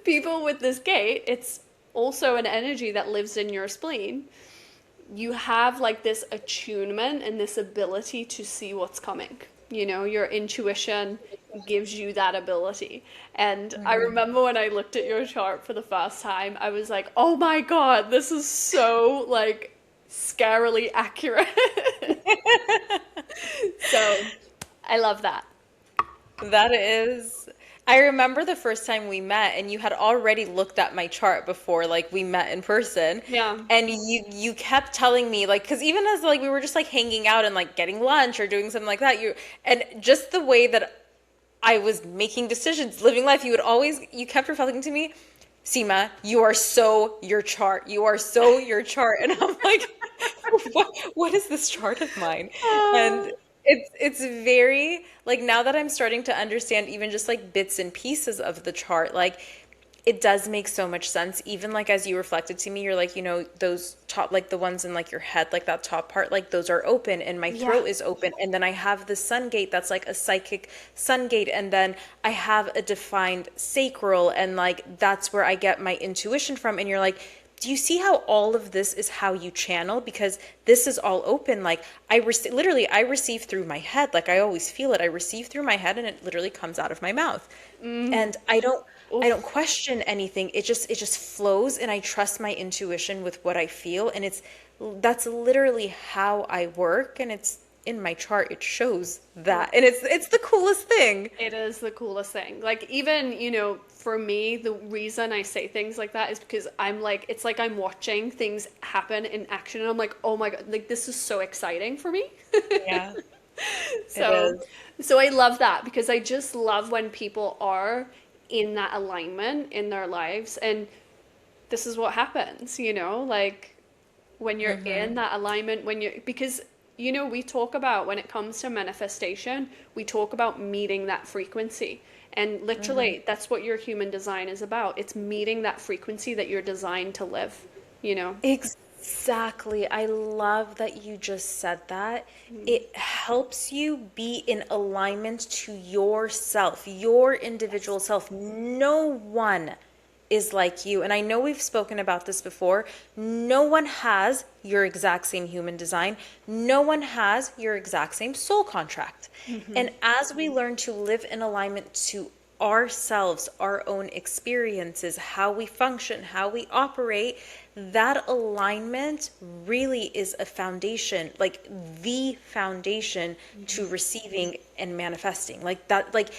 people with this gate, it's also an energy that lives in your spleen. You have like this attunement and this ability to see what's coming. Your intuition gives you that ability. And I remember when I looked at your chart for the first time, I was like, oh my God, this is so like scarily accurate. So I love that. That is, I remember the first time we met and you had already looked at my chart before like we met in person. Yeah. And you kept telling me like, because even as like we were just like hanging out and like getting lunch or doing something like that, and just the way that I was making decisions, living life, you kept reflecting to me, Sima, you are so your chart. You are so your chart. And I'm like, what is this chart of mine? And It's very like now that I'm starting to understand even just like bits and pieces of the chart, like it does make so much sense. Even like as you reflected to me, you're like, those top, like the ones in like your head, like that top part, like those are open and my Yeah. throat is open. And then I have the sun gate that's like a psychic sun gate. And then I have a defined sacral, and like that's where I get my intuition from. And you're like, do you see how all of this is how you channel? Because this is all open. Like literally, I receive through my head. Like I always feel it. I receive through my head and it literally comes out of my mouth. And I don't Oof. question anything. It just flows, and I trust my intuition with what I feel. And that's literally how I work. And it's in my chart. It shows that. And it's the coolest thing. It is the coolest thing. Like even, for me, the reason I say things like that is because I'm like, it's like I'm watching things happen in action and I'm like, oh my God, like this is so exciting for me. Yeah, it So, is. so I love that because I just love when people are in that alignment in their lives, and this is what happens, like when you're in that alignment, because we talk about when it comes to manifestation, we talk about meeting that frequency. And literally, that's what your human design is about. It's meeting that frequency that you're designed to live. Exactly. I love that you just said that. It helps you be in alignment to yourself, your individual self. No one is like you. And I know we've spoken about this before. No one has your exact same human design. No one has your exact same soul contract. And as we learn to live in alignment to ourselves, our own experiences, how we function, how we operate, that alignment really is a foundation, like the foundation to receiving and manifesting. Like that, like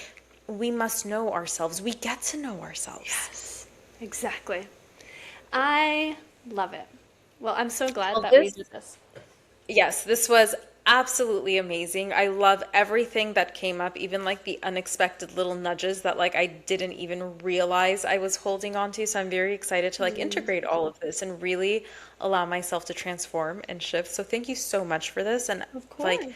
we must know ourselves. We get to know ourselves. Yes, exactly. I love it. Well, I'm so glad Well, that we this did this. Yes, this was absolutely amazing. I love everything that came up, even like the unexpected little nudges that like I didn't even realize I was holding on to. So I'm very excited to like integrate all of this and really allow myself to transform and shift. So thank you so much for this. And Of like course.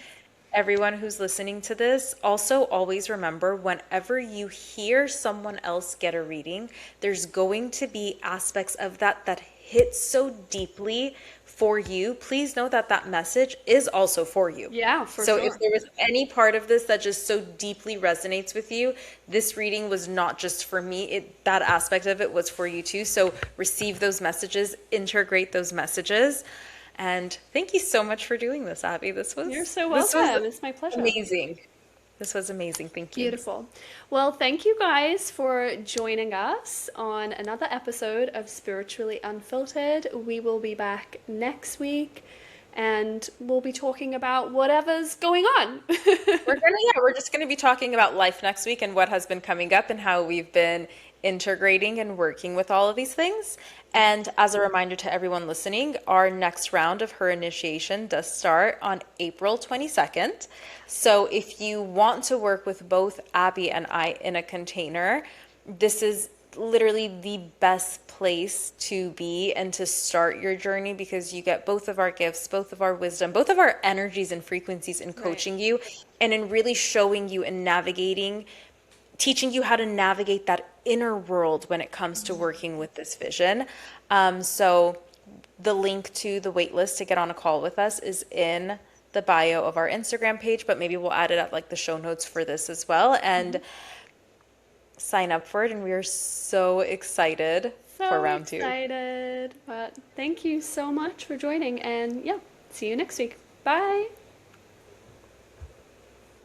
everyone who's listening to this, also always remember whenever you hear someone else get a reading, there's going to be aspects of that hit so deeply for you. Please know that that message is also for you. Yeah, for So if sure. there was any part of this that just so deeply resonates with you, this reading was not just for me. That aspect of it was for you too. So receive those messages, integrate those messages. And thank you so much for doing this, Abby. You're so This was welcome. It's my pleasure. amazing. This was amazing. Thank you. Beautiful. Well, thank you guys for joining us on another episode of Spiritually Unfiltered. We will be back next week and we'll be talking about whatever's going on. We're just gonna be talking about life next week and what has been coming up and how we've been integrating and working with all of these things. And as a reminder to everyone listening, our next round of her initiation does start on April 22nd. So if you want to work with both Abby and I in a container, this is literally the best place to be and to start your journey, because you get both of our gifts, both of our wisdom, both of our energies and frequencies in coaching you and in really showing you and navigating, teaching you how to navigate that inner world when it comes to working with this vision. So the link to the waitlist to get on a call with us is in the bio of our Instagram page, but maybe we'll add it at like the show notes for this as well. And sign up for it. And we are so excited for So round two. excited. But thank you so much for joining. And yeah, see you next week. Bye.